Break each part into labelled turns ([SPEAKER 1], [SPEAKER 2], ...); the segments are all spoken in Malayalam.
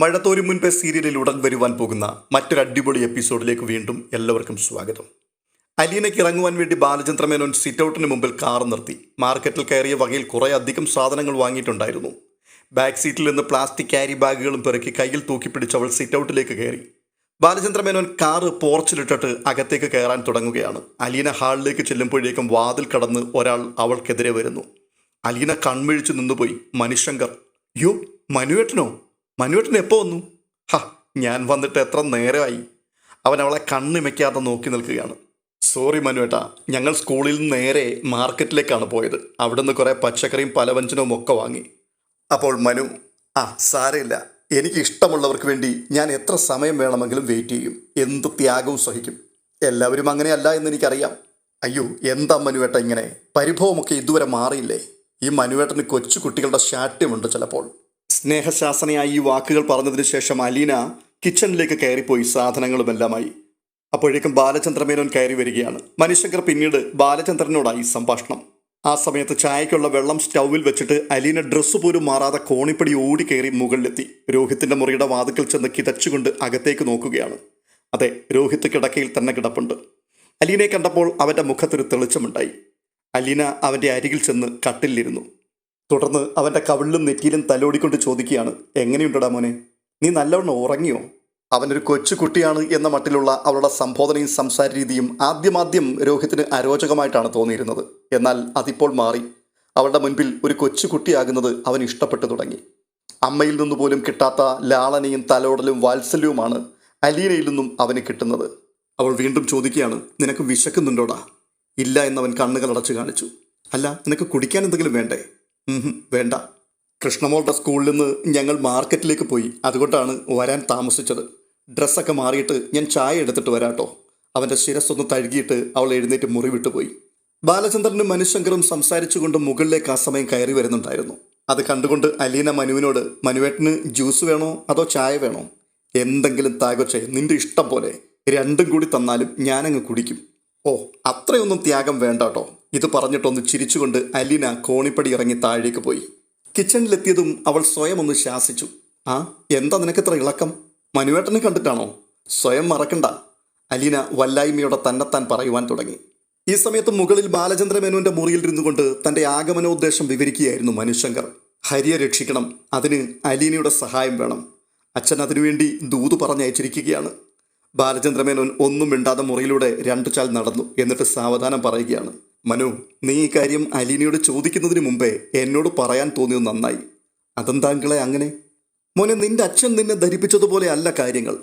[SPEAKER 1] മഴത്തോരും മുൻപേ സീരിയലിൽ ഉടൻ വരുവാൻ പോകുന്ന മറ്റൊരു അടിപൊളി എപ്പിസോഡിലേക്ക് വീണ്ടും എല്ലാവർക്കും സ്വാഗതം. അലീനയ്ക്ക് ഇറങ്ങുവാൻ വേണ്ടി ബാലചന്ദ്രമേനോൻ സിറ്റൗട്ടിന് മുമ്പിൽ കാർ നിർത്തി. മാർക്കറ്റിൽ കയറിയ വകയിൽ കുറേ അധികം സാധനങ്ങൾ വാങ്ങിയിട്ടുണ്ടായിരുന്നു. ബാക്ക് സീറ്റിൽ നിന്ന് പ്ലാസ്റ്റിക് ക്യാരി ബാഗുകളും പെറുക്കി കയ്യിൽ തൂക്കിപ്പിടിച്ച് അവൾ സിറ്റൗട്ടിലേക്ക് കയറി. ബാലചന്ദ്രമേനോൻ കാറ് പോർച്ചിലിട്ടിട്ട് അകത്തേക്ക് കയറാൻ തുടങ്ങുകയാണ്. അലീന ഹാളിലേക്ക് ചെല്ലുമ്പോഴേക്കും വാതിൽ കടന്ന് ഒരാൾ അവൾക്കെതിരെ വരുന്നു. അലീന കൺമിഴിച്ച് നിന്നുപോയി. മനുശങ്കർ. യോ, മനുവേട്ടനോ? മനുവേട്ടൻ എപ്പോൾ വന്നു? ഞാൻ വന്നിട്ട് എത്ര നേരമായി? അവൻ അവളെ കണ്ണിമയ്ക്കാതെ നോക്കി നിൽക്കുകയാണ്. സോറി മനുവേട്ടാ, ഞങ്ങൾ സ്കൂളിൽ നിന്ന് നേരെ മാർക്കറ്റിലേക്കാണ് പോയത്. അവിടെ നിന്ന് കുറേ പച്ചക്കറിയും പലവ്യഞ്ജനവും ഒക്കെ വാങ്ങി. അപ്പോൾ മനു, സാരമില്ല, എനിക്ക് ഇഷ്ടമുള്ളവർക്ക് വേണ്ടി ഞാൻ എത്ര സമയം വേണമെങ്കിലും വെയിറ്റ് ചെയ്യും, എന്ത് ത്യാഗവും സഹിക്കും. എല്ലാവരും അങ്ങനെയല്ല എന്ന് എനിക്കറിയാം. അയ്യോ, എന്താ മനുവേട്ട ഇങ്ങനെ? പരിഭവമൊക്കെ ഇതുവരെ മാറിയില്ലേ? ഈ മനുവേട്ടന് കൊച്ചു കുട്ടികളുടെ ശാഠ്യമുണ്ട് ചിലപ്പോൾ. സ്നേഹശാസനയായി ഈ വാക്കുകൾ പറഞ്ഞതിന് ശേഷം അലീന കിച്ചണിലേക്ക് കയറിപ്പോയി സാധനങ്ങളുമെല്ലാമായി. അപ്പോഴേക്കും ബാലചന്ദ്രമേനോൻ കയറി വരികയാണ്. മനുശങ്കർ പിന്നീട് ബാലചന്ദ്രനോടായി സംഭാഷണം. ആ സമയത്ത് ചായയ്ക്കുള്ള വെള്ളം സ്റ്റൗവിൽ വെച്ചിട്ട് അലീന ഡ്രസ്സ് പോലും മാറാതെ കോണിപ്പടി ഓടി കയറി മുകളിലെത്തി. രോഹിത്തിന്റെ മുറിയുടെ വാതിക്കൽ ചെന്ന് കിതച്ചുകൊണ്ട് അകത്തേക്ക് നോക്കുകയാണ്. അതെ, രോഹിത്ത് കിടക്കയിൽ തന്നെ കിടപ്പുണ്ട്. അലീനയെ കണ്ടപ്പോൾ അവന്റെ മുഖത്തൊരു തെളിച്ചമുണ്ടായി. അലീന അവന്റെ അരികിൽ ചെന്ന് കട്ടിലിരുന്നു. തുടർന്ന് അവൻ്റെ കവിളിലും നെറ്റിയിലും തലോടിക്കൊണ്ട് ചോദിക്കുകയാണ്, എങ്ങനെയുണ്ടടാ മോനെ, നീ നല്ലവണ്ണം ഉറങ്ങിയോ? അവനൊരു കൊച്ചു കുട്ടിയാണ് എന്ന മട്ടിലുള്ള അവളുടെ സംബോധനയും സംസാര രീതിയും ആദ്യം രോഹിത്തിന് അരോചകമായിട്ടാണ് തോന്നിയിരുന്നത്. എന്നാൽ അതിപ്പോൾ മാറി. അവളുടെ മുൻപിൽ ഒരു കൊച്ചു കുട്ടിയാകുന്നത് അവൻ ഇഷ്ടപ്പെട്ടു തുടങ്ങി. അമ്മയിൽ നിന്ന് പോലും കിട്ടാത്ത ലാളനയും തലോടലും വാത്സല്യവുമാണ് അലീനയിൽ നിന്നും അവന് കിട്ടുന്നത്. അവൾ വീണ്ടും ചോദിക്കുകയാണ്, നിനക്ക് വിശക്കുന്നുണ്ടോടാ? ഇല്ല എന്നവൻ കണ്ണുകൾ അടച്ചു കാണിച്ചു. അല്ല, നിനക്ക് കുടിക്കാൻ എന്തെങ്കിലും വേണ്ടേ? വേണ്ട. കൃഷ്ണമോളുടെ സ്കൂളിൽ നിന്ന് ഞങ്ങൾ മാർക്കറ്റിലേക്ക് പോയി, അതുകൊണ്ടാണ് വരാൻ താമസിച്ചത്. ഡ്രസ്സൊക്കെ മാറിയിട്ട് ഞാൻ ചായ എടുത്തിട്ട് വരാട്ടോ. അവൻ്റെ ശിരസ്സൊന്ന് തഴുകിയിട്ട് അവൾ എഴുന്നേറ്റ് മുറി വിട്ടുപോയി. ബാലചന്ദ്രനും മനുശങ്കറും സംസാരിച്ചുകൊണ്ട് മുകളിലേക്ക് ആ സമയം കയറി വരുന്നുണ്ടായിരുന്നു. അത് കണ്ടുകൊണ്ട് അലീന മനുവിനോട്, മനുവേട്ടന് ജ്യൂസ് വേണോ അതോ ചായ വേണോ? എന്തെങ്കിലും താഗൊച്ചേ, നിന്റെ ഇഷ്ടം പോലെ. രണ്ടും കൂടി തന്നാലും ഞാനങ്ങ് കുടിക്കും. ഓ, അത്രയൊന്നും ത്യാഗം വേണ്ടാട്ടോ. ഇത് പറഞ്ഞിട്ടൊന്ന് ചിരിച്ചുകൊണ്ട് അലീന കോണിപ്പടി ഇറങ്ങി താഴേക്ക് പോയി. കിച്ചണിലെത്തിയതും അവൾ സ്വയം ഒന്ന് ശാസിച്ചു. എന്താ നിനക്കിത്ര ഇളക്കം? മനുവേട്ടനെ കണ്ടിട്ടാണോ? സ്വയം മറക്കണ്ട. അലീന വല്ലായ്മയോടെ തന്നെത്താൻ പറയുവാൻ തുടങ്ങി. ഈ സമയത്ത് മുകളിൽ ബാലചന്ദ്രമേനോന്റെ മുറിയിൽ ഇരുന്നുകൊണ്ട് തന്റെ ആഗമനോദ്ദേശം വിവരിക്കുകയായിരുന്നു മനുശങ്കർ. ഹരിയെ രക്ഷിക്കണം, അതിന് അലീനയുടെ സഹായം വേണം. അച്ഛൻ അതിനുവേണ്ടി ദൂത് പറഞ്ഞയച്ചിരിക്കുകയാണ്. ബാലചന്ദ്രമേനോൻ ഒന്നും മിണ്ടാതെ മുറിയിലൂടെ 2 ചാൽ നടന്നു. എന്നിട്ട് സാവധാനം പറയുകയാണ്, മനു, നീ ഈ കാര്യം അലീനയോട് ചോദിക്കുന്നതിന് മുമ്പേ എന്നോട് പറയാൻ തോന്നിയത് നന്നായി. അതെന്താങ്കളെ അങ്ങനെ? മോനെ, നിന്റെ അച്ഛൻ നിന്നെ ധരിപ്പിച്ചതുപോലെ അല്ല കാര്യങ്ങൾ.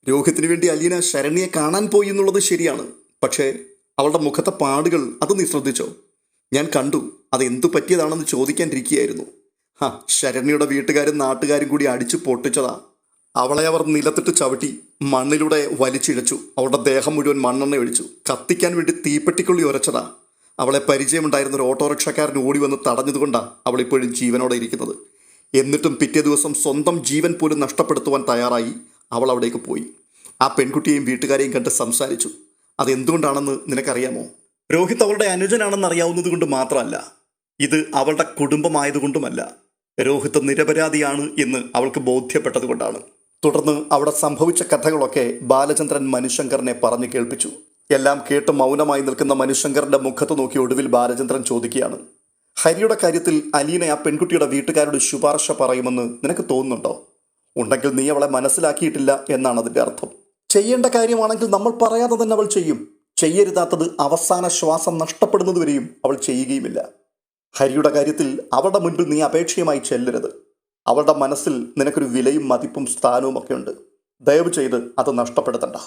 [SPEAKER 1] രോഹിത്തിന് വേണ്ടി അലീന ശരണ്യെ കാണാൻ പോയി എന്നുള്ളത് ശരിയാണ്. പക്ഷേ അവളുടെ മുഖത്തെ പാടുകൾ അത് നീ ശ്രദ്ധിച്ചോ? ഞാൻ കണ്ടു. അത് എന്തു പറ്റിയതാണെന്ന് ചോദിക്കാനിരിക്കുകയായിരുന്നു. ശരണ്യയുടെ വീട്ടുകാരും നാട്ടുകാരും കൂടി അടിച്ചു പൊട്ടിച്ചതാ. അവളെ അവർ നിലത്തിട്ട് ചവിട്ടി മണ്ണിലൂടെ വലിച്ചിഴച്ചു. അവളുടെ ദേഹം മുഴുവൻ മണ്ണെണ്ണ ഒഴിച്ചു. കത്തിക്കാൻ വേണ്ടി തീപ്പെട്ടിക്കുള്ളി ഉരച്ചതാ. അവളെ പരിചയമുണ്ടായിരുന്ന ഒരു ഓട്ടോറിക്ഷക്കാരൻ ഓടി വന്ന് തടഞ്ഞതുകൊണ്ടാണ് അവളിപ്പോഴും ജീവനോടെ ഇരിക്കുന്നത്. എന്നിട്ടും പിറ്റേ ദിവസം സ്വന്തം ജീവൻ പോലും നഷ്ടപ്പെടുത്തുവാൻ തയ്യാറായി അവൾ അവിടേക്ക് പോയി. ആ പെൺകുട്ടിയെയും വീട്ടുകാരെയും കണ്ട് സംസാരിച്ചു. അതെന്തുകൊണ്ടാണെന്ന് നിനക്കറിയാമോ? രോഹിത് അവളുടെ അനുജനാണെന്ന് അറിയാവുന്നത് കൊണ്ട് മാത്രമല്ല, ഇത് അവളുടെ കുടുംബമായതുകൊണ്ടുമല്ല. രോഹിത് നിരപരാധിയാണ് എന്ന് അവൾക്ക് ബോധ്യപ്പെട്ടത് കൊണ്ടാണ്. തുടർന്ന് അവിടെ സംഭവിച്ച കഥകളൊക്കെ ബാലചന്ദ്രൻ മനുശങ്കറിനെ പറഞ്ഞു കേൾപ്പിച്ചു. എല്ലാം കേട്ട് മൗനമായി നിൽക്കുന്ന മനുശങ്കറിന്റെ മുഖത്ത് നോക്കി ഒടുവിൽ ബാലചന്ദ്രൻ ചോദിക്കുകയാണ്, ഹരിയുടെ കാര്യത്തിൽ അലീന ആ പെൺകുട്ടിയുടെ വീട്ടുകാരോട് ശുപാർശ പറയുമെന്ന് നിനക്ക് തോന്നുന്നുണ്ടോ? ഉണ്ടെങ്കിൽ നീ അവളെ മനസ്സിലാക്കിയിട്ടില്ല എന്നാണ് അതിൻ്റെ അർത്ഥം. ചെയ്യേണ്ട കാര്യമാണെങ്കിൽ നമ്മൾ പറയാതെ തന്നെ അവൾ ചെയ്യും. ചെയ്യരുതാത്തത് അവസാന ശ്വാസം നഷ്ടപ്പെടുന്നതുവരെയും അവൾ ചെയ്യുകയുമില്ല. ഹരിയുടെ കാര്യത്തിൽ അവളുടെ മുൻപിൽ നീ അപേക്ഷയുമായി ചെല്ലരുത്. അവളുടെ മനസ്സിൽ നിനക്കൊരു വിലയും മതിപ്പും സ്ഥാനവും ഒക്കെ ഉണ്ട്. ദയവ് ചെയ്ത് അത് നഷ്ടപ്പെടുത്തണ്ട.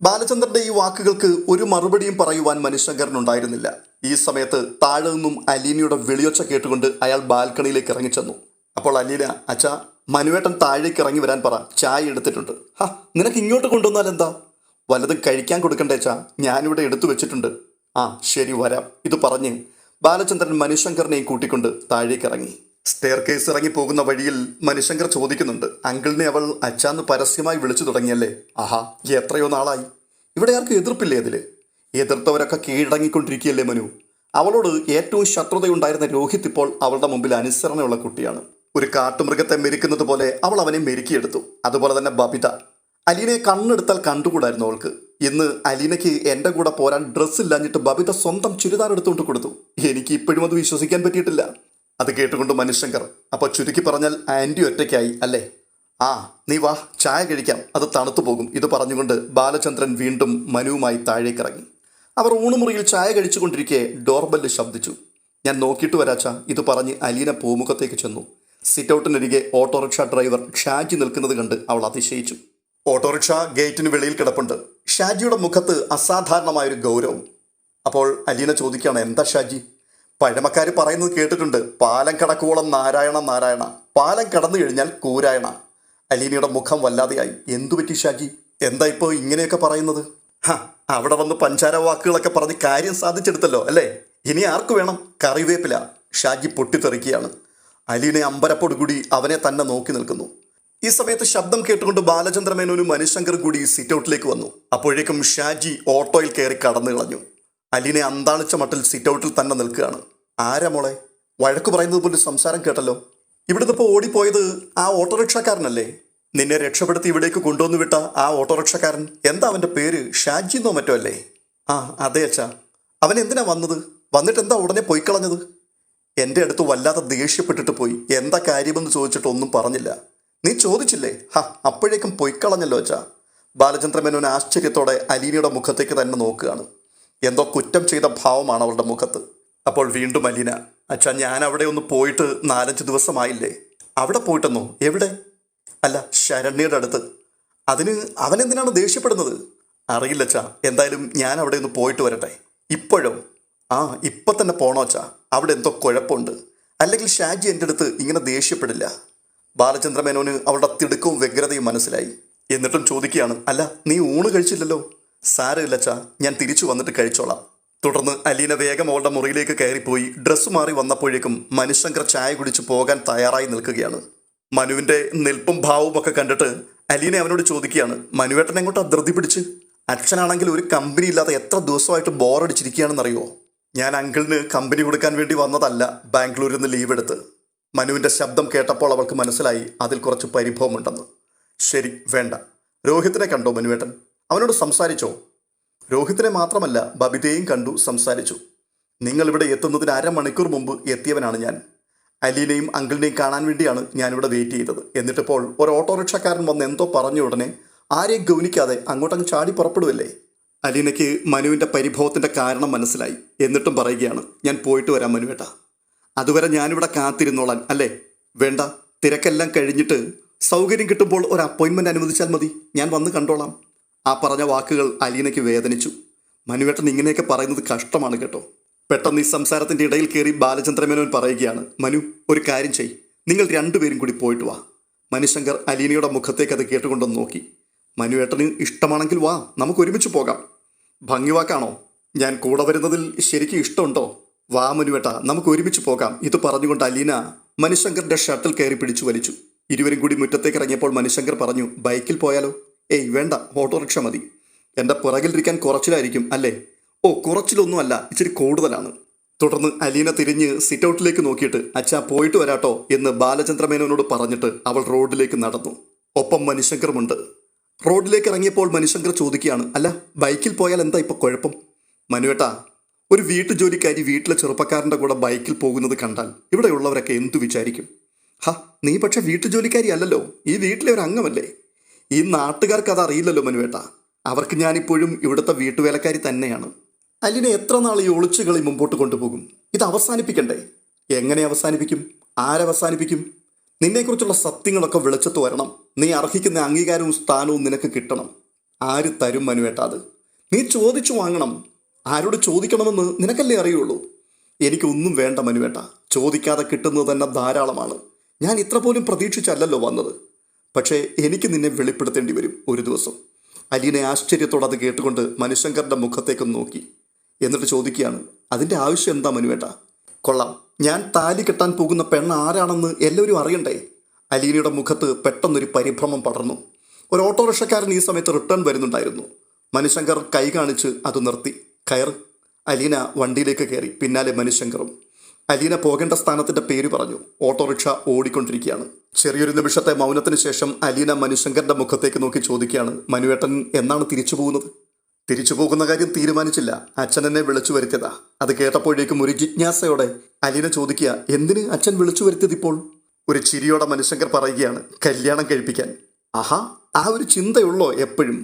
[SPEAKER 1] ബാലചന്ദ്രന്റെ ഈ വാക്കുകൾക്ക് ഒരു മറുപടിയും പറയുവാൻ മനുശങ്കറിനുണ്ടായിരുന്നില്ല. ഈ സമയത്ത് താഴെ നിന്നും അലീനയുടെ വിളിയൊച്ച കേട്ടുകൊണ്ട് അയാൾ ബാൽക്കണിയിലേക്ക് ഇറങ്ങിച്ചെന്നു. അപ്പോൾ അലീന, അച്ഛാ, മനുവേട്ടൻ താഴേക്ക് ഇറങ്ങി വരാൻ പറ, ചായ എടുത്തിട്ടുണ്ട്. നിനക്ക് ഇങ്ങോട്ട് കൊണ്ടുവന്നാൽ എന്താ? വല്ലതും കഴിക്കാൻ കൊടുക്കണ്ടേച്ചാ, ഞാനിവിടെ എടുത്തു വെച്ചിട്ടുണ്ട്. ശരി, വരാം. ഇത് പറഞ്ഞ് ബാലചന്ദ്രൻ മനുശങ്കറിനെയും കൂട്ടിക്കൊണ്ട് താഴേക്ക് ഇറങ്ങി. സ്റ്റെയർ കേസ് ഇറങ്ങി പോകുന്ന വഴിയിൽ മനുശങ്കർ ചോദിക്കുന്നുണ്ട്, അങ്കിളിനെ അവൾ അച്ഛാന്ന് പരസ്യമായി വിളിച്ചു തുടങ്ങിയല്ലേ? എത്രയോ നാളായി. ഇവിടെ ആർക്കും എതിർപ്പില്ലേ അതില്? എതിർത്തവരൊക്കെ കീഴടങ്ങിക്കൊണ്ടിരിക്കുകയല്ലേ മനു? അവളോട് ഏറ്റവും ശത്രുതയുണ്ടായിരുന്ന രോഹിത് ഇപ്പോൾ അവളുടെ മുമ്പിൽ അനുസരണയുള്ള കുട്ടിയാണ്. ഒരു കാട്ടുമൃഗത്തെ മെരുക്കുന്നത് പോലെ അവൾ അവനെ മെരുക്കിയെടുത്തു. അതുപോലെ തന്നെ ബബിത. അലീനയെ കണ്ണെടുത്താൽ കണ്ടുകൂടായിരുന്നു അവൾക്ക്. ഇന്ന് അലീനയ്ക്ക് എൻ്റെ കൂടെ പോരാൻ ഡ്രസ്സ് ഇല്ലാഞ്ഞിട്ട് ബബിത സ്വന്തം ചുരിദാർ എടുത്തുകൊണ്ട് കൊടുത്തു. എനിക്ക് ഇപ്പോഴും അത് വിശ്വസിക്കാൻ പറ്റിയിട്ടില്ല. അത് കേട്ടുകൊണ്ട് മനുശങ്കർ, അപ്പോൾ ചുരുക്കി പറഞ്ഞാൽ ആൻറ്റി ഒറ്റയ്ക്കായി അല്ലേ? ആ, നീ വാ, ചായ കഴിക്കാം, അത് തണുത്തു പോകും. ഇത് പറഞ്ഞുകൊണ്ട് ബാലചന്ദ്രൻ വീണ്ടും മനുവുമായി താഴേക്കിറങ്ങി. അവർ ഊണുമുറിയിൽ ചായ കഴിച്ചുകൊണ്ടിരിക്കെ ഡോർബെല്ല് ശബ്ദിച്ചു. ഞാൻ നോക്കിയിട്ട് വരാച്ചാ, ഇത് പറഞ്ഞ് അലീന പൂമുഖത്തേക്ക് ചെന്നു. സിറ്റൗട്ടിനരികെ ഓട്ടോറിക്ഷ ഡ്രൈവർ ഷാജി നിൽക്കുന്നത് കണ്ട് അവൾ അതിശയിച്ചു. ഓട്ടോറിക്ഷ ഗേറ്റിന് വെളിയിൽ കിടപ്പുണ്ട്. ഷാജിയുടെ മുഖത്ത് അസാധാരണമായൊരു ഗൗരവം. അപ്പോൾ അലീന ചോദിക്കുകയാണ്, എന്താ ഷാജി? പഴമക്കാർ പറയുന്നത് കേട്ടിട്ടുണ്ട്, പാലം കടക്കുവോളം നാരായണ നാരായണ, പാലം കടന്നു കഴിഞ്ഞാൽ കൂരായണ. അലീനയുടെ മുഖം വല്ലാതെയായി. എന്തു പറ്റി ഷാജി? എന്താ ഇപ്പോൾ ഇങ്ങനെയൊക്കെ പറയുന്നത്? അവിടെ വന്ന് പഞ്ചാര വാക്കുകളൊക്കെ പറഞ്ഞ് കാര്യം സാധിച്ചെടുത്തല്ലോ അല്ലേ? ഇനി ആർക്ക് വേണം കറിവേപ്പില? ഷാജി പൊട്ടിത്തെറിക്കുകയാണ്. അലീനെ അമ്പരപ്പോടുകൂടി അവനെ തന്നെ നോക്കി നിൽക്കുന്നു. ഈ സമയത്ത് ശബ്ദം കേട്ടുകൊണ്ട് ബാലചന്ദ്രമേനോനും മനുശങ്കർ കൂടി സിറ്റൗട്ടിലേക്ക് വന്നു. അപ്പോഴേക്കും ഷാജി ഓട്ടോയിൽ കയറി കടന്നു കളഞ്ഞു. അലീനെ അന്താളിച്ച മട്ടിൽ സിറ്റൗട്ടിൽ തന്നെ നിൽക്കുകയാണ്. ആരാ മോളെ? വഴക്ക് പറയുന്നത് പോലെ സംസാരം കേട്ടല്ലോ. ഇവിടുന്ന് ഇപ്പോൾ ഓടിപ്പോയത് ആ ഓട്ടോറിക്ഷക്കാരനല്ലേ? നിന്നെ രക്ഷപ്പെടുത്തി ഇവിടേക്ക് കൊണ്ടുവന്നു വിട്ട ആ ഓട്ടോറിക്ഷക്കാരൻ, എന്താ അവൻ്റെ പേര്? ഷാജി എന്നോ മറ്റോ അല്ലേ? ആ അതെ അച്ഛാ. അവൻ എന്തിനാ വന്നത്? വന്നിട്ട് എന്താ ഉടനെ പോയിക്കളഞ്ഞത്? എൻ്റെ അടുത്ത് വല്ലാതെ ദേഷ്യപ്പെട്ടിട്ട് പോയി. എന്താ കാര്യമെന്ന് ചോദിച്ചിട്ട് ഒന്നും പറഞ്ഞില്ല. നീ ചോദിച്ചില്ലേ? അപ്പോഴേക്കും പൊയ്ക്കളഞ്ഞല്ലോ അച്ഛാ. ബാലചന്ദ്രമേനോൻ ആശ്ചര്യത്തോടെ അലീനയുടെ മുഖത്തേക്ക് തന്നെ നോക്കുകയാണ്. എന്തോ കുറ്റം ചെയ്ത ഭാവമാണ് അവളുടെ മുഖത്ത്. അപ്പോൾ വീണ്ടും അലീന, അച്ഛാ ഞാൻ അവിടെ ഒന്ന് പോയിട്ട് 4-5 ദിവസമായില്ലേ. അവിടെ പോയിട്ടെന്നോ? എവിടെ? അല്ല, ശരണ്യയുടെ അടുത്ത്. അതിന് അവനെന്തിനാണ് ദേഷ്യപ്പെടുന്നത്? അറിയില്ല അച്ഛാ. എന്തായാലും ഞാൻ അവിടെ ഒന്ന് പോയിട്ട് വരട്ടെ. ഇപ്പോഴോ? ആ, ഇപ്പം തന്നെ പോണോ അച്ഛാ? അവിടെ എന്തോ കുഴപ്പമുണ്ട്. അല്ലെങ്കിൽ ഷാജി എൻ്റെ അടുത്ത് ഇങ്ങനെ ദേഷ്യപ്പെടില്ല. ബാലചന്ദ്രമേനോന് അവളുടെ തിടുക്കവും വ്യഗ്രതയും മനസ്സിലായി. എന്നിട്ടും ചോദിക്കുകയാണ്, അല്ല നീ ഊണ് കഴിച്ചില്ലല്ലോ? സാരമില്ല അച്ഛാ, ഞാൻ തിരിച്ചു വന്നിട്ട് കഴിച്ചോളാം. തുടർന്ന് അലീന വേഗം അവളുടെ മുറിയിലേക്ക് കയറിപ്പോയി. ഡ്രസ്സ് മാറി വന്നപ്പോഴേക്കും മനുശങ്കർ ചായ കുടിച്ച് പോകാൻ തയ്യാറായി നിൽക്കുകയാണ്. മനുവിൻ്റെ നിൽപ്പും ഭാവവും ഒക്കെ കണ്ടിട്ട് അലീന അവനോട് ചോദിക്കുകയാണ്, മനുവേട്ടൻ എങ്ങോട്ടാ ധൃതി പിടിച്ച്? അച്ഛനാണെങ്കിൽ ഒരു കമ്പനി ഇല്ലാതെ എത്ര ദിവസമായിട്ട് ബോറടിച്ചിരിക്കുകയാണെന്നറിയോ? ഞാൻ അങ്കിളിന് കമ്പനി കൊടുക്കാൻ വേണ്ടി വന്നതല്ല, ബാംഗ്ലൂരിൽ നിന്ന് ലീവ് എടുത്ത്. മനുവിൻ്റെ ശബ്ദം കേട്ടപ്പോൾ അവൾക്ക് മനസ്സിലായി അതിൽ കുറച്ച് പരിഭവമുണ്ടെന്ന്. ശരി, വേണ്ട. രോഹിത്തിനെ കണ്ടോ മനുവേട്ടൻ? അവനോട് സംസാരിച്ചോ? രോഹിത്തിനെ മാത്രമല്ല, ബബിതയെയും കണ്ടു, സംസാരിച്ചു. നിങ്ങളിവിടെ എത്തുന്നതിന് 1/2 മണിക്കൂർ മുമ്പ് എത്തിയവനാണ് ഞാൻ. അലീനയും അങ്കിളിനെയും കാണാൻ വേണ്ടിയാണ് ഞാനിവിടെ വെയിറ്റ് ചെയ്തത്. എന്നിട്ടിപ്പോൾ ഒരു ഓട്ടോറിക്ഷക്കാരൻ വന്ന് എന്തോ പറഞ്ഞ ഉടനെ ആരെയും ഗൗനിക്കാതെ അങ്ങോട്ടങ്ങ് ചാടി പുറപ്പെടുവല്ലേ? അലീനയ്ക്ക് മനുവിൻ്റെ പരിഭവത്തിൻ്റെ കാരണം മനസ്സിലായി. എന്നിട്ടും പറയുകയാണ്, ഞാൻ പോയിട്ട് വരാം മനുവേട്ട. അതുവരെ ഞാനിവിടെ കാത്തിരുന്നോളാൻ അല്ലേ? വേണ്ട, തിരക്കെല്ലാം കഴിഞ്ഞിട്ട് സൗകര്യം കിട്ടുമ്പോൾ ഒരു അപ്പോയിൻമെൻറ്റ് അനുവദിച്ചാൽ മതി, ഞാൻ വന്ന് കണ്ടോളാം. ആ പറഞ്ഞ വാക്കുകൾ അലീനയ്ക്ക് വേദനിച്ചു. മനുവേട്ടൻ ഇങ്ങനെയൊക്കെ പറയുന്നത് കഷ്ടമാണ് കേട്ടോ. പെട്ടെന്ന് ഈ സംസാരത്തിൻ്റെ ഇടയിൽ കയറി ബാലചന്ദ്രമേനോൻ പറയുകയാണ്, മനു ഒരു കാര്യം ചെയ്, നിങ്ങൾ 2 പേരും കൂടി പോയിട്ട് വാ. മനുശങ്കർ അലീനയുടെ മുഖത്തേക്ക് അത് കേട്ടുകൊണ്ടൊന്ന് നോക്കി. മനുവേട്ടന് ഇഷ്ടമാണെങ്കിൽ വാ, നമുക്ക് ഒരുമിച്ച് പോകാം. ഭംഗിവാക്കാണോ? ഞാൻ കൂടെ വരുന്നതിൽ ശരിക്കും ഇഷ്ടമുണ്ടോ? വാ മനുവേട്ട, നമുക്ക് ഒരുമിച്ച് പോകാം. ഇത് പറഞ്ഞുകൊണ്ട് അലീന മനുശങ്കറിൻ്റെ ഷർട്ടിൽ കയറി പിടിച്ചു വലിച്ചു. ഇരുവരും കൂടി മുറ്റത്തേക്ക് ഇറങ്ങിയപ്പോൾ മനുശങ്കർ പറഞ്ഞു, ബൈക്കിൽ പോയാലോ? ഏയ് വേണ്ട, ഓട്ടോറിക്ഷ മതി. എൻ്റെ പുറകിലിരിക്കാൻ കുറച്ചിലായിരിക്കും അല്ലേ? ഓ, കുറച്ചിലൊന്നുമല്ല, ഇച്ചിരി കൂടുതലാണ്. തുടർന്ന് അലീന തിരിഞ്ഞ് സിറ്റൗട്ടിലേക്ക് നോക്കിയിട്ട്, അച്ഛാ പോയിട്ട് വരാട്ടോ എന്ന് ബാലചന്ദ്രമേനോനോട് പറഞ്ഞിട്ട് അവൾ റോഡിലേക്ക് നടന്നു. ഒപ്പം മനുശങ്കറുമുണ്ട്. റോഡിലേക്ക് ഇറങ്ങിയപ്പോൾ മനുശങ്കർ ചോദിക്കുകയാണ്, അല്ല ബൈക്കിൽ പോയാൽ എന്താ ഇപ്പോൾ കുഴപ്പം? മനുവേട്ടാ, ഒരു വീട്ടുജോലിക്കാരി വീട്ടിലെ ചെറുപ്പക്കാരൻ്റെ കൂടെ ബൈക്കിൽ പോകുന്നത് കണ്ടാൽ ഇവിടെയുള്ളവരൊക്കെ എന്തു വിചാരിക്കും? നീ പക്ഷെ വീട്ടുജോലിക്കാരി അല്ലല്ലോ, ഈ വീട്ടിലെ ഒരു അംഗമല്ലേ? ഈ നാട്ടുകാർക്ക് അത് അറിയില്ലല്ലോ മനുവേട്ട. അവർക്ക് ഞാനിപ്പോഴും ഇവിടുത്തെ വീട്ടുവേലക്കാരി തന്നെയാണ്. അലീന എത്ര നാൾ ഈ ഒളിച്ചുകളി മുമ്പോട്ട് കൊണ്ടുപോകും? ഇത് അവസാനിപ്പിക്കണ്ടേ? എങ്ങനെ അവസാനിപ്പിക്കും? ആരവസാനിപ്പിക്കും? നിന്നെക്കുറിച്ചുള്ള സത്യങ്ങളൊക്കെ വെളിച്ചത്ത് വരണം. നീ അർഹിക്കുന്ന അംഗീകാരവും സ്ഥാനവും നിനക്ക് കിട്ടണം. ആര് തരും മനുവേട്ട അത്? നീ ചോദിച്ചു വാങ്ങണം. ആരോട് ചോദിക്കണമെന്ന് നിനക്കല്ലേ അറിയുള്ളൂ. എനിക്കൊന്നും വേണ്ട മനുവേട്ട, ചോദിക്കാതെ കിട്ടുന്നത് തന്നെ ധാരാളമാണ്. ഞാൻ ഇത്ര പോലും പ്രതീക്ഷിച്ചല്ലല്ലോ വന്നത്. പക്ഷേ എനിക്ക് നിന്നെ വെളിപ്പെടുത്തേണ്ടി വരും ഒരു ദിവസം. അലീനെ ആശ്ചര്യത്തോടെ അത് കേട്ടുകൊണ്ട് മനുശങ്കറിൻ്റെ മുഖത്തേക്കൊന്ന് നോക്കി. എന്നിട്ട് ചോദിക്കുകയാണ്, അതിൻ്റെ ആവശ്യം എന്താ മനുവേട്ട? കൊള്ളാം, ഞാൻ താലി കെട്ടാൻ പോകുന്ന പെണ്ണ് ആരാണെന്ന് എല്ലാവരും അറിയണ്ടേ? അലീനയുടെ മുഖത്ത് പെട്ടെന്നൊരു പരിഭ്രമം പടർന്നു. ഒരു ഓട്ടോറിക്ഷക്കാരൻ ഈ സമയത്ത് റിട്ടേൺ വരുന്നുണ്ടായിരുന്നു. മനുശങ്കർ കൈ കാണിച്ച് അത് നിർത്തി. കയറ്. അലീന വണ്ടിയിലേക്ക് കയറി, പിന്നാലെ മനുശങ്കറും. അലീന പോകേണ്ട സ്ഥാനത്തിന്റെ പേര് പറഞ്ഞു. ഓട്ടോറിക്ഷ ഓടിക്കൊണ്ടിരിക്കുകയാണ്. ചെറിയൊരു നിമിഷത്തെ മൗനത്തിന് ശേഷം അലീന മനുശങ്കറിന്റെ മുഖത്തേക്ക് നോക്കി ചോദിക്കുകയാണ്, മനുവേട്ടൻ എന്നാണ് തിരിച്ചു പോകുന്നത്? തിരിച്ചു പോകുന്ന കാര്യം തീരുമാനിച്ചില്ല. അച്ഛൻ എന്നെ വിളിച്ചു വരുത്തിയതാ. അത് കേട്ടപ്പോഴേക്കും ഒരു ജിജ്ഞാസയോടെ അലീന ചോദിക്കുക, എന്തിന് അച്ഛൻ വിളിച്ചു വരുത്തിയത് ഇപ്പോൾ? ഒരു ചിരിയോടെ മനുശങ്കർ പറയുകയാണ്, കല്യാണം കഴിപ്പിക്കാൻ. ആഹാ, ആ ഒരു ചിന്തയുള്ളോ എപ്പോഴും?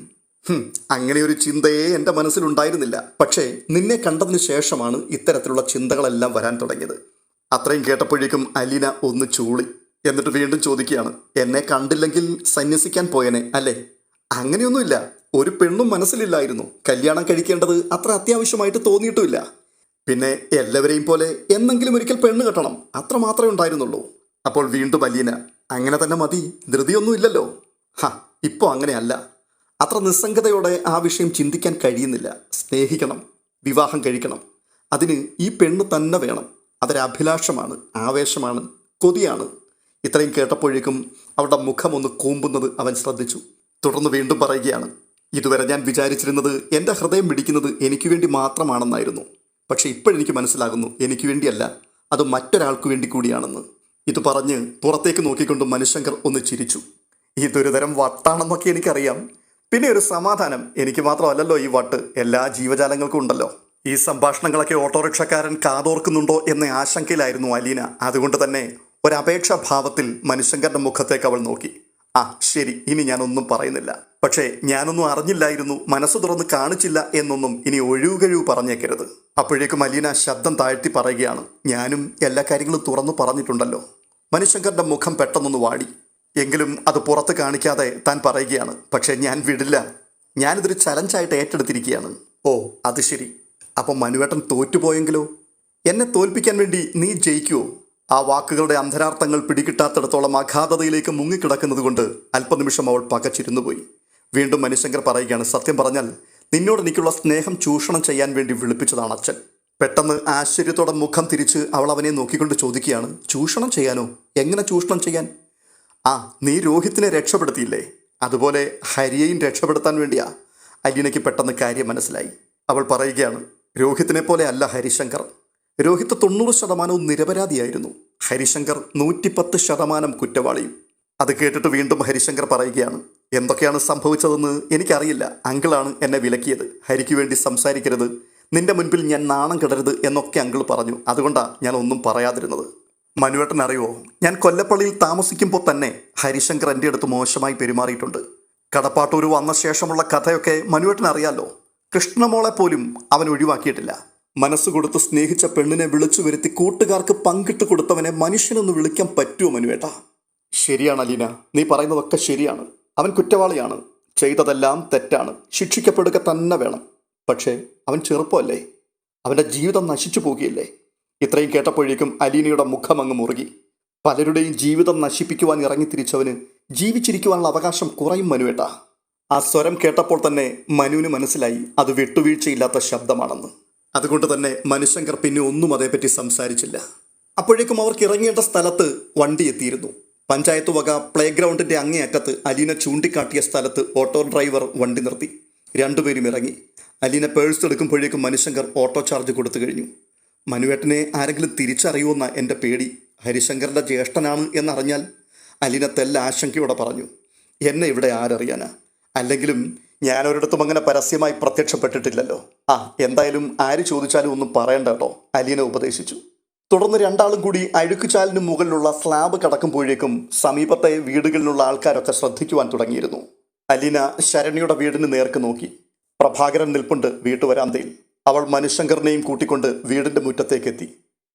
[SPEAKER 1] അങ്ങനെ ഒരു ചിന്തയെ എൻ്റെ മനസ്സിലുണ്ടായിരുന്നില്ല. പക്ഷേ നിന്നെ കണ്ടതിന് ശേഷമാണ് ഇത്തരത്തിലുള്ള ചിന്തകളെല്ലാം വരാൻ തുടങ്ങിയത്. അത്രയും കേട്ടപ്പോഴേക്കും അലീന ഒന്ന് ചൂളി. എന്നിട്ട് വീണ്ടും ചോദിക്കുകയാണ്, എന്നെ കണ്ടില്ലെങ്കിൽ സന്യസിക്കാൻ പോയനെ അല്ലേ? അങ്ങനെയൊന്നുമില്ല. ഒരു പെണ്ണും മനസ്സിലില്ലായിരുന്നു. കല്യാണം കഴിക്കേണ്ടത് അത്ര അത്യാവശ്യമായിട്ട് തോന്നിയിട്ടുമില്ല. പിന്നെ എല്ലാവരെയും പോലെ എന്നെങ്കിലും ഒരിക്കൽ പെണ്ണ് കെട്ടണം, അത്ര മാത്രമേ ഉണ്ടായിരുന്നുള്ളൂ. അപ്പോൾ വീണ്ടും അലീന, അങ്ങനെ തന്നെ മതി, ധൃതിയൊന്നുമില്ലല്ലോ. ഇപ്പോൾ അങ്ങനെയല്ല. അത്ര നിസ്സംഗതയോടെ ആ വിഷയം ചിന്തിക്കാൻ കഴിയുന്നില്ല. സ്നേഹിക്കണം, വിവാഹം കഴിക്കണം, അതിന് ഈ പെണ്ണ് തന്നെ വേണം. അതൊരഭിലാഷമാണ്, ആവേശമാണ്, കൊതിയാണ്. ഇത്രയും കേട്ടപ്പോഴേക്കും അവളുടെ മുഖമൊന്ന് കൂമ്പുന്നത് അവൻ ശ്രദ്ധിച്ചു. തുടർന്ന് വീണ്ടും പറയുകയാണ്, ഇതുവരെ ഞാൻ വിചാരിച്ചിരുന്നത് എൻ്റെ ഹൃദയം പിടിക്കുന്നത് എനിക്ക് വേണ്ടി മാത്രമാണെന്നായിരുന്നു. പക്ഷെ ഇപ്പോഴെനിക്ക് മനസ്സിലാകുന്നു, എനിക്ക് വേണ്ടിയല്ല, അത് മറ്റൊരാൾക്ക് വേണ്ടി കൂടിയാണെന്ന്. ഇത് പറഞ്ഞ് പുറത്തേക്ക് നോക്കിക്കൊണ്ട് മനുശങ്കർ ഒന്ന് ചിരിച്ചു. ഇതൊരു തരം വട്ടാണെന്നൊക്കെ എനിക്കറിയാം. പിന്നെ ഒരു സമാധാനം, എനിക്ക് മാത്രമല്ലല്ലോ ഈ വട്ട്, എല്ലാ ജീവജാലങ്ങൾക്കും ഉണ്ടല്ലോ. ഈ സംഭാഷണങ്ങളൊക്കെ ഓട്ടോറിക്ഷക്കാരൻ കാതോർക്കുന്നുണ്ടോ എന്ന ആശങ്കയിലായിരുന്നു അലീന. അതുകൊണ്ട് തന്നെ ഒരപേക്ഷാ ഭാവത്തിൽ മനുശങ്കറിന്റെ മുഖത്തേക്ക് അവൾ നോക്കി. ശരി, ഇനി ഞാനൊന്നും പറയുന്നില്ല. പക്ഷേ ഞാനൊന്നും അറിഞ്ഞില്ലായിരുന്നു, മനസ്സ് തുറന്ന് കാണിച്ചില്ല എന്നൊന്നും ഇനി ഒഴിവുകഴിവ് പറഞ്ഞേക്കരുത്. അപ്പോഴേക്കും അലീന ശബ്ദം താഴ്ത്തി പറയുകയാണ്, ഞാനും എല്ലാ കാര്യങ്ങളും തുറന്നു പറഞ്ഞിട്ടുണ്ടല്ലോ. മനുശങ്കറിന്റെ മുഖം പെട്ടെന്നൊന്ന് വാടി. എങ്കിലും അത് പുറത്ത് കാണിക്കാതെ താൻ പറയുകയാണ്, പക്ഷേ ഞാൻ വിടില്ല. ഞാനിതൊരു ചലഞ്ചായിട്ട് ഏറ്റെടുത്തിരിക്കുകയാണ്. ഓ, അത് ശരി. അപ്പം മനുവേട്ടൻ തോറ്റുപോയെങ്കിലോ? എന്നെ തോൽപ്പിക്കാൻ വേണ്ടി നീ ജയിക്കുമോ? ആ വാക്കുകളുടെ അന്തരാർത്ഥങ്ങൾ പിടികിട്ടാത്തിടത്തോളം അഗാധതയിലേക്ക് മുങ്ങിക്കിടക്കുന്നത് കൊണ്ട് അല്പനിമിഷം അവൾ പകച്ചിരുന്നുപോയി. വീണ്ടും മനുശങ്കർ പറയുകയാണ്, സത്യം പറഞ്ഞാൽ നിന്നോട് എനിക്കുള്ള സ്നേഹം ചൂഷണം ചെയ്യാൻ വേണ്ടി വിളിപ്പിച്ചതാണ് അച്ഛൻ. പെട്ടെന്ന് ആശ്ചര്യത്തോടെ മുഖം തിരിച്ച് അവൾ അവനെ നോക്കിക്കൊണ്ട് ചോദിക്കുകയാണ്, ചൂഷണം ചെയ്യാനോ? എങ്ങനെ ചൂഷണം ചെയ്യാൻ? നീ രോഹിത്തിനെ രക്ഷപ്പെടുത്തിയില്ലേ, അതുപോലെ ഹരിയെയും രക്ഷപ്പെടുത്താൻ വേണ്ടിയാ. അലീനയ്ക്ക് പെട്ടെന്ന് കാര്യം മനസ്സിലായി. അവൾ പറയുകയാണ്, രോഹിത്തിനെ പോലെ അല്ല ഹരിശങ്കർ. രോഹിത്ത് 90% നിരപരാധിയായിരുന്നു. ഹരിശങ്കർ 110% കുറ്റവാളിയും. അത് കേട്ടിട്ട് വീണ്ടും ഹരിശങ്കർ പറയുകയാണ്, എന്തൊക്കെയാണ് സംഭവിച്ചതെന്ന് എനിക്കറിയില്ല. അങ്കിളാണ് എന്നെ വിലക്കിയത്. ഹരിക്ക് വേണ്ടി സംസാരിക്കരുത്, നിന്റെ മുൻപിൽ ഞാൻ നാണം കെടരുത് എന്നൊക്കെ അങ്കിൾ പറഞ്ഞു. അതുകൊണ്ടാണ് ഞാൻ ഒന്നും പറയാതിരുന്നത്. മനുവേട്ടൻ അറിയുമോ, ഞാൻ കൊല്ലപ്പള്ളിയിൽ താമസിക്കുമ്പോൾ തന്നെ ഹരിശങ്കർ എൻ്റെ അടുത്ത് മോശമായി പെരുമാറിയിട്ടുണ്ട്. കടപ്പാട്ടൂർ വന്ന ശേഷമുള്ള കഥയൊക്കെ മനുവേട്ടൻ അറിയാലോ. കൃഷ്ണമോളെ പോലും അവൻ ഒഴിവാക്കിയിട്ടില്ല. മനസ്സ് കൊടുത്ത് സ്നേഹിച്ച പെണ്ണിനെ വിളിച്ചു വരുത്തി കൂട്ടുകാർക്ക് പങ്കിട്ട് കൊടുത്തവനെ മനുഷ്യനൊന്ന് വിളിക്കാൻ പറ്റുമോ മനുവേട്ട? ശരിയാണ് അലീന, നീ പറയുന്നതൊക്കെ ശരിയാണ്. അവൻ കുറ്റവാളിയാണ്, ചെയ്തതെല്ലാം തെറ്റാണ്, ശിക്ഷിക്കപ്പെടുക തന്നെ വേണം. പക്ഷേ അവൻ ചെറുപ്പമല്ലേ, അവൻ്റെ ജീവിതം നശിച്ചു പോകുകയല്ലേ. ഇത്രയും കേട്ടപ്പോഴേക്കും അലീനയുടെ മുഖം അങ്ങ് മുറുകി. പലരുടെയും ജീവിതം നശിപ്പിക്കുവാൻ ഇറങ്ങിത്തിരിച്ചവന് ജീവിച്ചിരിക്കുവാനുള്ള അവകാശം കുറയും മനുവേട്ട. ആ സ്വരം കേട്ടപ്പോൾ തന്നെ മനുവിന് മനസ്സിലായി അത് വിട്ടുവീഴ്ചയില്ലാത്ത ശബ്ദമാണെന്ന്. അതുകൊണ്ട് തന്നെ മനുശങ്കർ പിന്നെ ഒന്നും അതേപ്പറ്റി സംസാരിച്ചില്ല. അപ്പോഴേക്കും അവർക്ക് ഇറങ്ങേണ്ട സ്ഥലത്ത് വണ്ടി എത്തിയിരുന്നു. പഞ്ചായത്ത് വക പ്ലേ ഗ്രൗണ്ടിൻ്റെ അങ്ങേയറ്റത്ത് അലീന ചൂണ്ടിക്കാട്ടിയ സ്ഥലത്ത് ഓട്ടോ ഡ്രൈവർ വണ്ടി നിർത്തി. രണ്ടുപേരും ഇറങ്ങി. അലീന പേഴ്സ് എടുക്കുമ്പോഴേക്കും മനുശങ്കർ ഓട്ടോ ചാർജ് കൊടുത്തു കഴിഞ്ഞു. മനുവേട്ടനെ ആരെങ്കിലും തിരിച്ചറിയുമെന്ന എൻ്റെ പേടി. ഹരിശങ്കറിൻ്റെ ജ്യേഷ്ഠനാണ് എന്നറിഞ്ഞാൽ. അലീന തെല്ല ആശങ്കയോടെ പറഞ്ഞു, എന്നെ ഇവിടെ ആരറിയാനാ? അല്ലെങ്കിലും ഞാനൊരിടത്തും അങ്ങനെ പരസ്യമായി പ്രത്യക്ഷപ്പെട്ടിട്ടില്ലല്ലോ. എന്തായാലും ആര് ചോദിച്ചാലും ഒന്നും പറയണ്ട കേട്ടോ, അലീന ഉപദേശിച്ചു. തുടർന്ന് രണ്ടാളും കൂടി അഴുക്കുചാലിന് മുകളിലുള്ള സ്ലാബ് കടക്കുമ്പോഴേക്കും സമീപത്തെ വീടുകളിലുള്ള ആൾക്കാരൊക്കെ ശ്രദ്ധിക്കുവാൻ തുടങ്ങിയിരുന്നു. അലീന ശരണ്യയുടെ വീടിന് നേർക്ക് നോക്കി. പ്രഭാകരൻ നിൽപ്പുണ്ട് വീട്ടുവരാന്തയിൽ. അവൾ മനുശങ്കറിനെയും കൂട്ടിക്കൊണ്ട് വീടിന്റെ മുറ്റത്തേക്കെത്തി.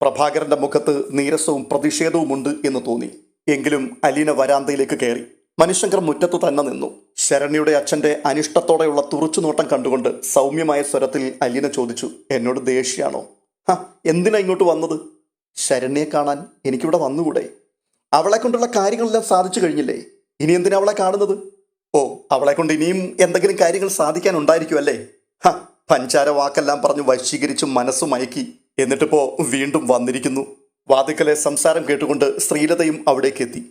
[SPEAKER 1] പ്രഭാകരന്റെ മുഖത്ത് നീരസവും പ്രതിഷേധവുമുണ്ട് എന്ന് തോന്നി. എങ്കിലും അലീന വരാന്തയിലേക്ക് കയറി. മനുശങ്കർ മുറ്റത്ത് തന്നെ നിന്നു. ശരണ്യയുടെ അച്ഛൻ്റെ അനിഷ്ടത്തോടെയുള്ള തുറച്ചുനോട്ടം കണ്ടുകൊണ്ട് സൗമ്യമായ സ്വരത്തിൽ അലീന ചോദിച്ചു, എന്നോട് ദേഷ്യാണോ? എന്തിനാ ഇങ്ങോട്ട് വന്നത്? ശരണ്യെ കാണാൻ എനിക്കിവിടെ വന്നുകൂടെ? അവളെ കൊണ്ടുള്ള കാര്യങ്ങളെല്ലാം സാധിച്ചു കഴിഞ്ഞില്ലേ, ഇനി എന്തിനാ അവളെ കാണുന്നത്? അവളെ കൊണ്ട് ഇനിയും എന്തെങ്കിലും കാര്യങ്ങൾ സാധിക്കാനുണ്ടായിരിക്കും അല്ലേ? പഞ്ചാര വാക്കെല്ലാം പറഞ്ഞു വശീകരിച്ച് മനസ്സു മയക്കി. എന്നിട്ടിപ്പോ വീണ്ടും വന്നിരിക്കുന്നു. വാതിക്കലെ സംസാരം കേട്ടുകൊണ്ട് ശ്രീലതയും അവിടേക്ക് എത്തി.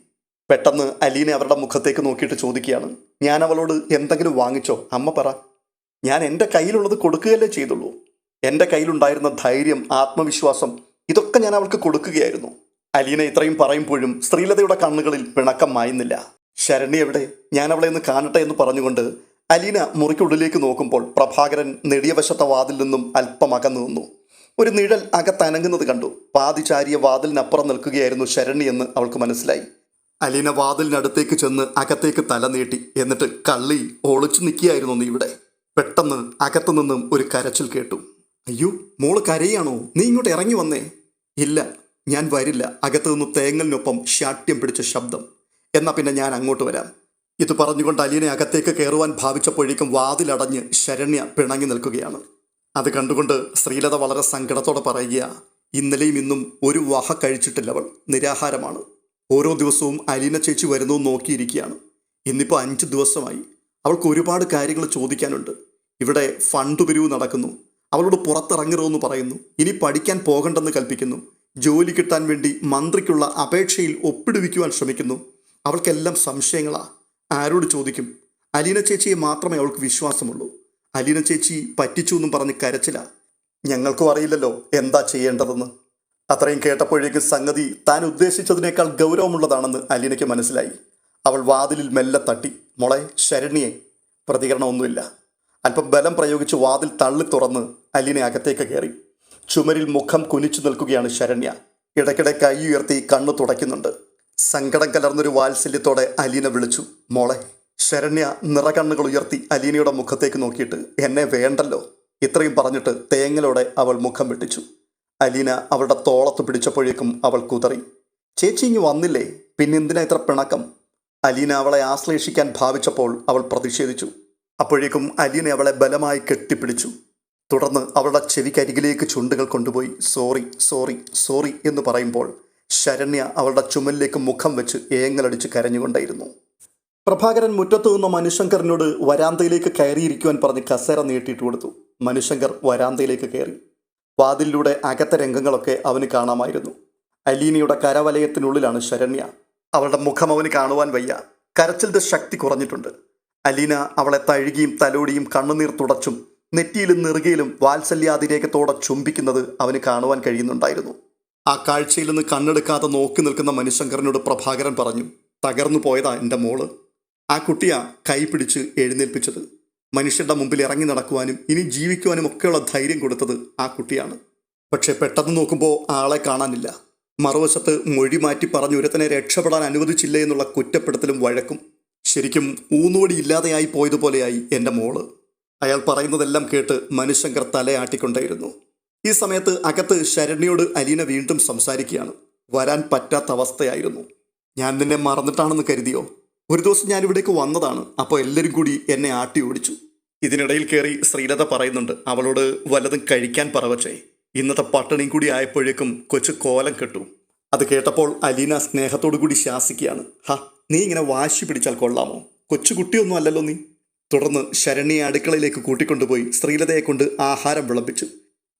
[SPEAKER 1] പെട്ടെന്ന് അലീന അവരുടെ മുഖത്തേക്ക് നോക്കിയിട്ട് ചോദിക്കുകയാണ്, ഞാൻ അവളോട് എന്തെങ്കിലും വാങ്ങിച്ചോ? അമ്മ പറ. ഞാൻ എൻ്റെ കയ്യിലുള്ളത് കൊടുക്കുകയല്ലേ ചെയ്തുള്ളൂ. എൻ്റെ കയ്യിലുണ്ടായിരുന്ന ധൈര്യം, ആത്മവിശ്വാസം ഇതൊക്കെ ഞാൻ അവൾക്ക് കൊടുക്കുകയായിരുന്നു. അലീന ഇത്രയും പറയുമ്പോഴും ശ്രീലതയുടെ കണ്ണുകളിൽ പിണക്കം മായുന്നില്ല. ശരണ്യ എവിടെ? ഞാൻ അവളെ ഒന്ന് കാണട്ടെ എന്ന് പറഞ്ഞുകൊണ്ട് അലീന മുറിക്കുള്ളിലേക്ക് നോക്കുമ്പോൾ പ്രഭാകരൻ നെടിയ വശത്തെ വാതിൽ നിന്നും അല്പം അകന്നു നിന്നു. ഒരു നിഴൽ അകത്തനങ്ങുന്നത് കണ്ടു. പാതിചാരിയ വാതിലിനപ്പുറം നിൽക്കുകയായിരുന്നു ശരണ്യെന്ന് അവൾക്ക് മനസ്സിലായി. അലീന വാതിലിനടുത്തേക്ക് ചെന്ന് അകത്തേക്ക് തല നീട്ടി. എന്നിട്ട് കള്ളി ഒളിച്ചു നിൽക്കുകയായിരുന്നു നീ ഇവിടെ. പെട്ടെന്ന് അകത്തു നിന്നും ഒരു കരച്ചിൽ കേട്ടു. അയ്യോ, മോള് കരയാണോ? നീ ഇങ്ങോട്ട് ഇറങ്ങി വന്നേ. ഇല്ല, ഞാൻ വരില്ല. അകത്തു നിന്ന് തേങ്ങലിനൊപ്പം ശാഠ്യം പിടിച്ച ശബ്ദം. എന്നാ പിന്നെ ഞാൻ അങ്ങോട്ട് വരാം. ഇത് പറഞ്ഞുകൊണ്ട് അലീനെ അകത്തേക്ക് കയറുവാൻ ഭാവിച്ചപ്പോഴേക്കും വാതിലടഞ്ഞ് ശരണ്യ പിണങ്ങി നിൽക്കുകയാണ്. അത് കണ്ടുകൊണ്ട് ശ്രീലത വളരെ സങ്കടത്തോടെ പറയുക, ഇന്നലെയും ഇന്നും ഒരു വഹ കഴിച്ചിട്ടില്ലവൾ, നിരാഹാരമാണ്. ഓരോ ദിവസവും അലീന ചേച്ചി വരുന്നു നോക്കിയിരിക്കുകയാണ്. ഇന്നിപ്പോൾ 5 ദിവസമായി. അവൾക്ക് ഒരുപാട് കാര്യങ്ങൾ ചോദിക്കാനുണ്ട്. ഇവിടെ ഫണ്ട് പിരിവ് നടക്കുന്നു. അവളോട് പുറത്തിറങ്ങരുതെന്ന് പറയുന്നു. ഇനി പഠിക്കാൻ പോകണ്ടെന്ന് കൽപ്പിക്കുന്നു. ജോലി കിട്ടാൻ വേണ്ടി മന്ത്രിക്കുള്ള അപേക്ഷയിൽ ഒപ്പിടുവിക്കുവാൻ ശ്രമിക്കുന്നു. അവൾക്കെല്ലാം സംശയങ്ങളാ. ആരോട് ചോദിക്കും? അലീന ചേച്ചിയെ മാത്രമേ അവൾക്ക് വിശ്വാസമുള്ളൂ. അലീന ചേച്ചി പറ്റിച്ചു എന്നും പറഞ്ഞ് കരച്ചില്ല. ഞങ്ങൾക്കും അറിയില്ലല്ലോ എന്താ ചെയ്യേണ്ടതെന്ന്. അത്രയും കേട്ടപ്പോഴേക്കും സംഗതി താൻ ഉദ്ദേശിച്ചതിനേക്കാൾ ഗൗരവമുള്ളതാണെന്ന് അലീനയ്ക്ക് മനസ്സിലായി. അവൾ വാതിലിൽ മെല്ലെ തട്ടി. മോളെ ശരണ്യെ. പ്രതികരണമൊന്നുമില്ല. അല്പം ബലം പ്രയോഗിച്ച് വാതിൽ തള്ളി തുറന്ന് അലീന അകത്തേക്ക് കയറി. ചുമരിൽ മുഖം കുനിച്ചു നിൽക്കുകയാണ് ശരണ്യ. ഇടയ്ക്കിടെ കൈ ഉയർത്തി കണ്ണു തുടയ്ക്കുന്നുണ്ട്. സങ്കടം കലർന്നൊരു വാത്സല്യത്തോടെ അലീന വിളിച്ചു, മോളെ. ശരണ്യ നിറകണ്ണുകൾ ഉയർത്തി അലീനയുടെ മുഖത്തേക്ക് നോക്കിയിട്ട്, എന്നെ വേണ്ടല്ലോ. ഇത്രയും പറഞ്ഞിട്ട് തേങ്ങലോടെ അവൾ മുഖം വെട്ടിച്ചു. അലീന അവളുടെ തോളത്ത് പിടിച്ചപ്പോഴേക്കും അവൾ കുതറി. ചേച്ചി ഇങ്ങ് വന്നില്ലേ? പിന്നെന്തിനാ ഇത്ര പിണക്കം? അലീന അവളെ ആശ്ലേഷിക്കാൻ ഭാവിച്ചപ്പോൾ അവൾ പ്രതിഷേധിച്ചു. അപ്പോഴേക്കും അലീന അവളെ ബലമായി കെട്ടിപ്പിടിച്ചു. തുടർന്ന് അവളുടെ ചെവിക്കരികിലേക്ക് ചുണ്ടുകൾ കൊണ്ടുപോയി സോറി സോറി സോറി എന്ന് പറയുമ്പോൾ ശരണ്യ അവളുടെ ചുമലിലേക്ക് മുഖം വെച്ച് ഏങ്ങലടിച്ച് കരഞ്ഞുകൊണ്ടായിരുന്നു. പ്രഭാകരൻ മുറ്റത്തു നിന്ന മനുശങ്കറിനോട് വരാന്തയിലേക്ക് കയറിയിരിക്കുവാൻ പറഞ്ഞ് കസേര നീട്ടിയിട്ട് കൊടുത്തു. മനുശങ്കർ വരാന്തയിലേക്ക് കയറി. വാതിലിലൂടെ അകത്തെ രംഗങ്ങളൊക്കെ അവന് കാണാമായിരുന്നു. അലീനയുടെ കരവലയത്തിനുള്ളിലാണ് ശരണ്യ. അവളുടെ മുഖം അവന് കാണുവാൻ വയ്യ. കരച്ചിലിന്റെ ശക്തി കുറഞ്ഞിട്ടുണ്ട്. അലീന അവളെ തഴുകിയും തലോടിയും കണ്ണുനീർ തുടച്ചും നെറ്റിയിലും നെറുകയിലും വാത്സല്യാതിരേകത്തോടെ ചുംബിക്കുന്നത് അവന് കാണുവാൻ കഴിയുന്നുണ്ടായിരുന്നു. ആ കാഴ്ചയിൽ നിന്ന് കണ്ണെടുക്കാതെ നോക്കി നിൽക്കുന്ന മനുശങ്കറിനോട് പ്രഭാകരൻ പറഞ്ഞു, തകർന്നു പോയതാ എൻ്റെ മോള്. ആ കുട്ടിയാ കൈ പിടിച്ച് എഴുന്നേൽപ്പിച്ചത്. മനുഷ്യരുടെ മുമ്പിൽ ഇറങ്ങി നടക്കുവാനും ഇനി ജീവിക്കുവാനും ഒക്കെയുള്ള ധൈര്യം കൊടുത്തത് ആ കുട്ടിയാണ്. പക്ഷെ പെട്ടെന്ന് നോക്കുമ്പോൾ ആളെ കാണാനില്ല. മറുവശത്ത് മൊഴി മാറ്റി പറഞ്ഞൊരുത്തനെ രക്ഷപ്പെടാൻ അനുവദിച്ചില്ലേ എന്നുള്ള കുറ്റപ്പെടുത്തലും വഴക്കും. ശരിക്കും ഊന്നുവടി ഇല്ലാതെയായി പോയതുപോലെയായി എൻ്റെ മോള്. അയാൾ പറയുന്നതെല്ലാം കേട്ട് മനുശങ്കർ തലയാട്ടിക്കൊണ്ടേയിരുന്നു. ഈ സമയത്ത് അകത്ത് ശരണ്യയോട് അലീന വീണ്ടും സംസാരിക്കുകയാണ്. വരാൻ പറ്റാത്ത അവസ്ഥയായിരുന്നു. ഞാൻ നിന്നെ മറന്നിട്ടാണെന്ന് കരുതിയോ? ഒരു ദിവസം ഞാനിവിടേക്ക് വന്നതാണ്. അപ്പോൾ എല്ലാവരും കൂടി എന്നെ ആട്ടി ഓടിച്ചു. ഇതിനിടയിൽ കയറി ശ്രീലത പറയുന്നുണ്ട്, അവളോട് വല്ലതും കഴിക്കാൻ പറവച്ചേ. ഇന്നത്തെ പട്ടിണിയും കൂടി ആയപ്പോഴേക്കും കൊച്ചു കോലം കെട്ടു. അത് കേട്ടപ്പോൾ അലീന സ്നേഹത്തോടു കൂടി ശാസിക്കുകയാണ്, നീ ഇങ്ങനെ വാശി പിടിച്ചാൽ കൊള്ളാമോ? കൊച്ചുകുട്ടിയൊന്നും അല്ലല്ലോ നീ. തുടർന്ന് ശരണ്യെ അടുക്കളയിലേക്ക് കൂട്ടിക്കൊണ്ടുപോയി ശ്രീലതയെ കൊണ്ട് ആഹാരം വിളമ്പിച്ചു.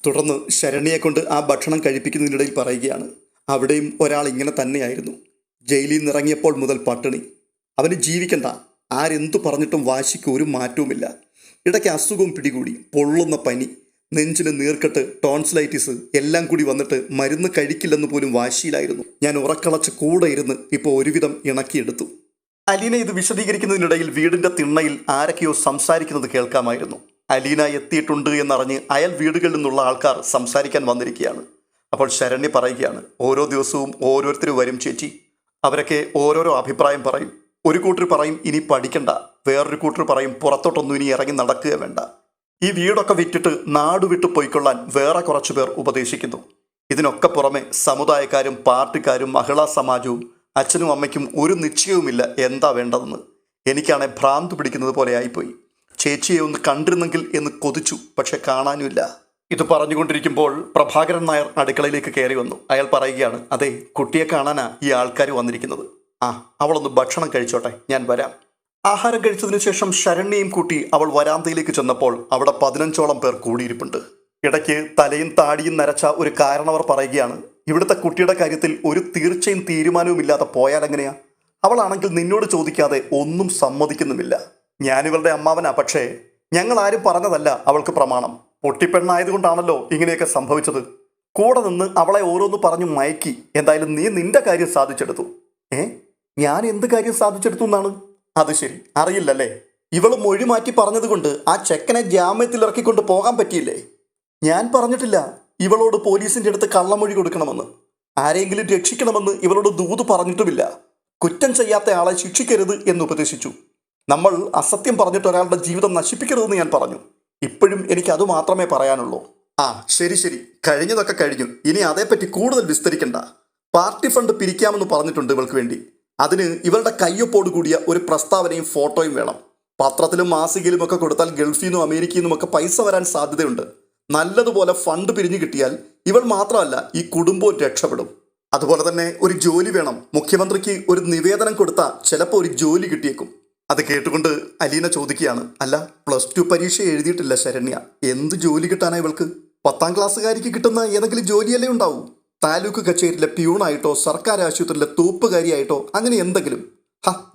[SPEAKER 1] തുടർന്ന് ശരണ്യെ കൊണ്ട് ആ ഭക്ഷണം കഴിപ്പിക്കുന്നതിനിടയിൽ പറയുകയാണ്, അവിടെയും ഒരാൾ ഇങ്ങനെ തന്നെയായിരുന്നു. ജയിലിൽ നിന്നിറങ്ങിയപ്പോൾ മുതൽ പട്ടിണി. അവന് ജീവിക്കണ്ട. ആരെന്തു പറഞ്ഞിട്ടും വാശിക്ക് ഒരു മാറ്റവുമില്ല. ഇടയ്ക്ക് അസുഖവും പിടികൂടി. പൊള്ളുന്ന പനി, നെഞ്ചിന് നീർക്കെട്ട്, ടോൺസിലൈറ്റിസ് എല്ലാം കൂടി വന്നിട്ട് മരുന്ന് കഴിക്കില്ലെന്ന് പോലും വാശിയിലായിരുന്നു. ഞാൻ ഉറക്കളച്ച് കൂടെ ഇരുന്ന് ഇപ്പോൾ ഒരുവിധം ഇണക്കിയെടുത്തു. അലീന ഇത് വിശദീകരിക്കുന്നതിനിടയിൽ വീടിൻ്റെ തിണ്ണയിൽ ആരൊക്കെയോ സംസാരിക്കുന്നത് കേൾക്കാമായിരുന്നു. അലീന എത്തിയിട്ടുണ്ട് എന്നറിഞ്ഞ് അയൽ വീടുകളിൽ നിന്നുള്ള ആൾക്കാർ സംസാരിക്കാൻ വന്നിരിക്കുകയാണ്. അപ്പോൾ ശരണ്യ പറയുകയാണ്, ഓരോ ദിവസവും ഓരോരുത്തർ വരും ചേച്ചി. അവരൊക്കെ ഓരോരോ അഭിപ്രായം പറയും. ഒരു കൂട്ടർ പറയും ഇനി പഠിക്കണ്ട, വേറൊരു കൂട്ടർ പറയും പുറത്തോട്ടൊന്നും ഇനി ഇറങ്ങി നടക്കുക വേണ്ട, ഈ വീടൊക്കെ വിറ്റിട്ട് നാട് വിട്ടു പോയിക്കൊള്ളാൻ വേറെ കുറച്ചു പേർ ഉപദേശിക്കുന്നു. ഇതിനൊക്കെ പുറമെ സമുദായക്കാരും പാർട്ടിക്കാരും മഹിളാ സമാജവും അച്ഛനും അമ്മയ്ക്കും ഒരു നിശ്ചയവുമില്ല എന്താ വേണ്ടതെന്ന്. എനിക്കാണെ ഭ്രാന്ത് പിടിക്കുന്നത് പോലെ ആയിപ്പോയി. ചേച്ചിയെ ഒന്ന് കണ്ടിരുന്നെങ്കിൽ എന്ന് കൊതിച്ചു, പക്ഷെ കാണാനുമില്ല. ഇത് പറഞ്ഞുകൊണ്ടിരിക്കുമ്പോൾ പ്രഭാകരൻ നായർ അടുക്കളയിലേക്ക് കയറി വന്നു. അയാൾ പറയുകയാണ്, അതെ, കുട്ടിയെ കാണാനാ ഈ ആൾക്കാർ വന്നിരിക്കുന്നത്. അവളൊന്ന് ഭക്ഷണം കഴിച്ചോട്ടെ, ഞാൻ വരാം. ആഹാരം കഴിച്ചതിനു ശേഷം ശരണ്യയും കൂട്ടി അവൾ വരാന്തയിലേക്ക് ചെന്നപ്പോൾ അവിടെ 15ഓളം പേർ കൂടിയിരിപ്പുണ്ട്. ഇടയ്ക്ക് തലയും താടിയും നരച്ച ഒരു കാരണവർ പറയുകയാണ്, ഇവിടുത്തെ കുട്ടിയുടെ കാര്യത്തിൽ ഒരു തീർച്ചയും തീരുമാനവും ഇല്ലാതെ പോയാലെങ്ങനെയാ? അവളാണെങ്കിൽ നിന്നോട് ചോദിക്കാതെ ഒന്നും സമ്മതിക്കുന്നുമില്ല. ഞാനിവളുടെ അമ്മാവനാ, പക്ഷേ ഞങ്ങൾ ആരും പറഞ്ഞതല്ല അവൾക്ക് പ്രമാണം. പൊട്ടിപ്പെണ്ണായതുകൊണ്ടാണല്ലോ ഇങ്ങനെയൊക്കെ സംഭവിച്ചത്. കൂടെ നിന്ന് അവളെ ഓരോന്ന് പറഞ്ഞു മയക്കി. എന്തായാലും നീ നിന്റെ കാര്യം സാധിച്ചെടുത്തു. ഏ ഞാൻ എന്ത് കാര്യം സാധിച്ചെടുത്തു എന്നാണ്? അത് ശരി, അറിയില്ലല്ലേ? ഇവള് മൊഴി മാറ്റി പറഞ്ഞതുകൊണ്ട് ആ ചെക്കനെ ജാമ്യത്തിൽ ഇറക്കിക്കൊണ്ട് പോകാൻ പറ്റിയില്ലേ? ഞാൻ പറഞ്ഞിട്ടില്ല ഇവളോട് പോലീസിന്റെ അടുത്ത് കള്ളമൊഴി കൊടുക്കണമെന്ന്. ആരെങ്കിലും രക്ഷിക്കണമെന്ന് ഇവളോട് ദൂത് പറഞ്ഞിട്ടുമില്ല. കുറ്റം ചെയ്യാത്ത ആളെ ശിക്ഷിക്കരുത് എന്ന് ഉപദേശിച്ചു. നമ്മൾ അസത്യം പറഞ്ഞിട്ട് ഒരാളുടെ ജീവിതം നശിപ്പിക്കരുതെന്ന് ഞാൻ പറഞ്ഞു. ഇപ്പോഴും എനിക്ക് അത് മാത്രമേ പറയാനുള്ളൂ. ആ ശരി ശരി, കഴിഞ്ഞതൊക്കെ കഴിഞ്ഞു. ഇനി അതേപ്പറ്റി കൂടുതൽ വിസ്തരിക്കണ്ട. പാർട്ടി ഫണ്ട് പിരിക്കാമെന്ന് പറഞ്ഞിട്ടുണ്ട് ഇവൾക്ക് വേണ്ടി. അതിന് ഇവളുടെ കയ്യൊപ്പോട് കൂടിയ ഒരു പ്രസ്താവനയും ഫോട്ടോയും വേണം. പത്രത്തിലും മാസികയിലും ഒക്കെ കൊടുത്താൽ ഗൾഫിൽ നിന്നും അമേരിക്കയിൽ നിന്നും ഒക്കെ പൈസ വരാൻ സാധ്യതയുണ്ട്. നല്ലതുപോലെ ഫണ്ട് പിരിഞ്ഞു കിട്ടിയാൽ ഇവൾ മാത്രമല്ല ഈ കുടുംബവും രക്ഷപ്പെടും. അതുപോലെ തന്നെ ഒരു ജോലി വേണം. മുഖ്യമന്ത്രിക്ക് ഒരു നിവേദനം കൊടുത്താൽ ചിലപ്പോൾ ഒരു ജോലി കിട്ടിയേക്കും. അത് കേട്ടുകൊണ്ട് അലീന ചോദിക്കുകയാണ്, അല്ല +2 പരീക്ഷ എഴുതിയിട്ടില്ല ശരണ്യ, എന്ത് ജോലി കിട്ടാനാ ഇവൾക്ക്? 10ാം ക്ലാസ്സുകാരിക്ക് കിട്ടുന്ന ഏതെങ്കിലും ജോലിയല്ലേ ഉണ്ടാവൂ? താലൂക്ക് കച്ചേരിയിലെ പ്യൂണായിട്ടോ സർക്കാർ ആശുപത്രിയിലെ തൂപ്പുകാരിയായിട്ടോ അങ്ങനെ എന്തെങ്കിലും.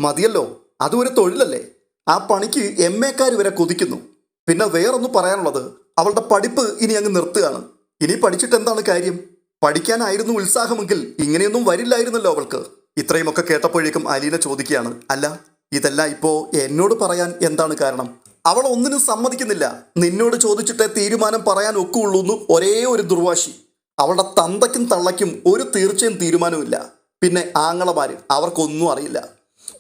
[SPEAKER 1] മതിയല്ലോ, അതും ഒരു തൊഴിലല്ലേ? ആ പണിക്ക് MA വരെ കൊതിക്കുന്നു. പിന്നെ വേറൊന്നും പറയാനുള്ളത്, അവളുടെ പഠിപ്പ് ഇനി അങ്ങ് നിർത്തുകയാണ്. ഇനി പഠിച്ചിട്ട് എന്താണ് കാര്യം? പഠിക്കാനായിരുന്നു ഉത്സാഹമെങ്കിൽ ഇങ്ങനെയൊന്നും വരില്ലായിരുന്നല്ലോ അവൾക്ക്. ഇത്രയുമൊക്കെ കേട്ടപ്പോഴേക്കും അലീന ചോദിക്കുകയാണ്, അല്ല ഇതെല്ലാം ഇപ്പോ എന്നോട് പറയാൻ എന്താണ് കാരണം? അവൾ ഒന്നിനും സമ്മതിക്കുന്നില്ല. നിന്നോട് ചോദിച്ചിട്ടേ തീരുമാനം പറയാൻ ഒക്കുള്ളൂ എന്ന് ഒരേ ഒരു ദുർവാശി. അവളുടെ തന്തയ്ക്കും തള്ളയ്ക്കും ഒരു തീർച്ചയും തീരുമാനമില്ല. പിന്നെ ആങ്ങളമാര്, അവർക്കൊന്നും അറിയില്ല.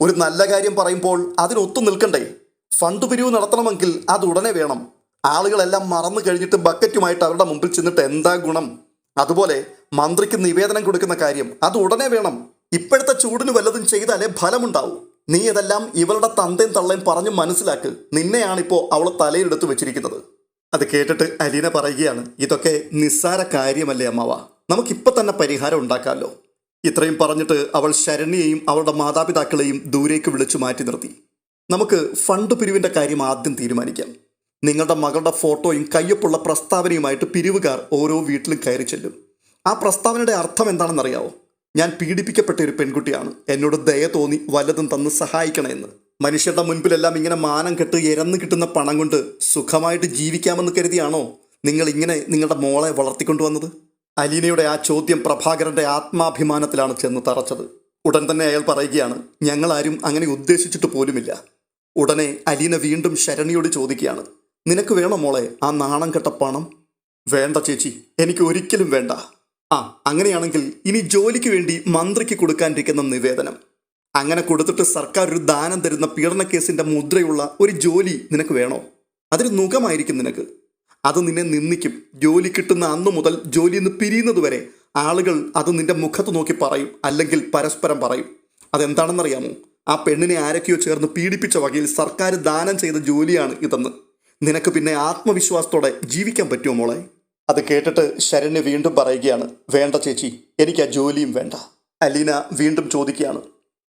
[SPEAKER 1] ഒരു നല്ല കാര്യം പറയുമ്പോൾ അതിനൊത്തു നിൽക്കണ്ടേ? ഫണ്ട് പിരിവ് നടത്തണമെങ്കിൽ അത് ഉടനെ വേണം. ആളുകളെല്ലാം മറന്നു കഴിഞ്ഞിട്ട് ബക്കറ്റുമായിട്ട് അവരുടെ മുമ്പിൽ ചെന്നിട്ട് എന്താ ഗുണം? അതുപോലെ മന്ത്രിക്ക് നിവേദനം കൊടുക്കുന്ന കാര്യം അത് ഉടനെ വേണം. ഇപ്പോഴത്തെ ചൂടിന് വല്ലതും ചെയ്താലേ ഫലമുണ്ടാവൂ. നീ ഇതെല്ലാം ഇവളുടെ തന്തയും തള്ളയും പറഞ്ഞു മനസ്സിലാക്ക്. നിന്നെയാണിപ്പോൾ അവൾ തലയിലെടുത്ത് വെച്ചിരിക്കുന്നത്. അത് കേട്ടിട്ട് അലീന പറയുകയാണ്, ഇതൊക്കെ നിസ്സാര കാര്യമല്ലേ അമ്മാവ, നമുക്കിപ്പോൾ തന്നെ പരിഹാരം ഉണ്ടാക്കാമല്ലോ. ഇത്രയും പറഞ്ഞിട്ട് അവൾ ശരണ്യയെയും അവളുടെ മാതാപിതാക്കളെയും ദൂരേക്ക് വിളിച്ചു മാറ്റി നിർത്തി. നമുക്ക് ഫണ്ട് പിരിവിൻ്റെ കാര്യം ആദ്യം തീരുമാനിക്കാം. നിങ്ങളുടെ മകളുടെ ഫോട്ടോയും കയ്യൊപ്പുള്ള പ്രസ്താവനയുമായിട്ട് പിരിവുകാർ ഓരോ വീട്ടിലും കയറി ചെല്ലും. ആ പ്രസ്താവനയുടെ അർത്ഥം എന്താണെന്നറിയാവോ? ഞാൻ പീഡിപ്പിക്കപ്പെട്ട ഒരു പെൺകുട്ടിയാണ്, എന്നോട് ദയ തോന്നി വല്ലതും തന്ന് സഹായിക്കണമെന്ന്. മനുഷ്യരുടെ മുൻപിലെല്ലാം ഇങ്ങനെ മാനം കെട്ട് ഇരന്ന് കിട്ടുന്ന പണം കൊണ്ട് സുഖമായിട്ട് ജീവിക്കാമെന്ന് കരുതിയാണോ നിങ്ങൾ ഇങ്ങനെ നിങ്ങളുടെ മോളെ വളർത്തിക്കൊണ്ടുവന്നത്? അലീനയുടെ ആ ചോദ്യം പ്രഭാകരന്റെ ആത്മാഭിമാനത്തിലാണ് ചെന്ന് തറച്ചത്. ഉടൻ തന്നെ അയാൾ പറയുകയാണ്, ഞങ്ങളാരും അങ്ങനെ ഉദ്ദേശിച്ചിട്ട് പോലുമില്ല. ഉടനെ അലീന വീണ്ടും ശരണ്യയോട് ചോദിക്കുകയാണ്, നിനക്ക് വേണോ മോളെ ആ നാണം കെട്ട പണം? വേണ്ട ചേച്ചി, എനിക്ക് ഒരിക്കലും വേണ്ട. അങ്ങനെയാണെങ്കിൽ ഇനി ജോലിക്ക് വേണ്ടി മന്ത്രിക്ക് കൊടുക്കാനിരിക്കുന്ന നിവേദനം അങ്ങനെ കൊടുത്തിട്ട് സർക്കാർ ഒരു ദാനം തരുന്ന പീഡനക്കേസിന്റെ മുദ്രയുള്ള ഒരു ജോലി നിനക്ക് വേണോ? അതൊരു നുഖമായിരിക്കും നിനക്ക്. അത് നിന്നെ നിന്ദിക്കും. ജോലി കിട്ടുന്ന അന്നു മുതൽ ജോലിയിൽ നിന്ന് പിരിയുന്നത് വരെ ആളുകൾ അത് നിന്റെ മുഖത്ത് നോക്കി പറയും, അല്ലെങ്കിൽ പരസ്പരം പറയും. അതെന്താണെന്നറിയാമോ? ആ പെണ്ണിനെ ആരൊക്കെയോ ചേർന്ന് പീഡിപ്പിച്ച വകയിൽ സർക്കാർ ദാനം ചെയ്ത ജോലിയാണ് ഇതെന്ന്. നിനക്ക് പിന്നെ ആത്മവിശ്വാസത്തോടെ ജീവിക്കാൻ പറ്റുമോ മോളെ? അത് കേട്ടിട്ട് ശരണ്യ വീണ്ടും പറയുകയാണ്, വേണ്ട ചേച്ചി, എനിക്ക് ആ ജോലിയും വേണ്ട. അലീന വീണ്ടും ചോദിക്കുകയാണ്,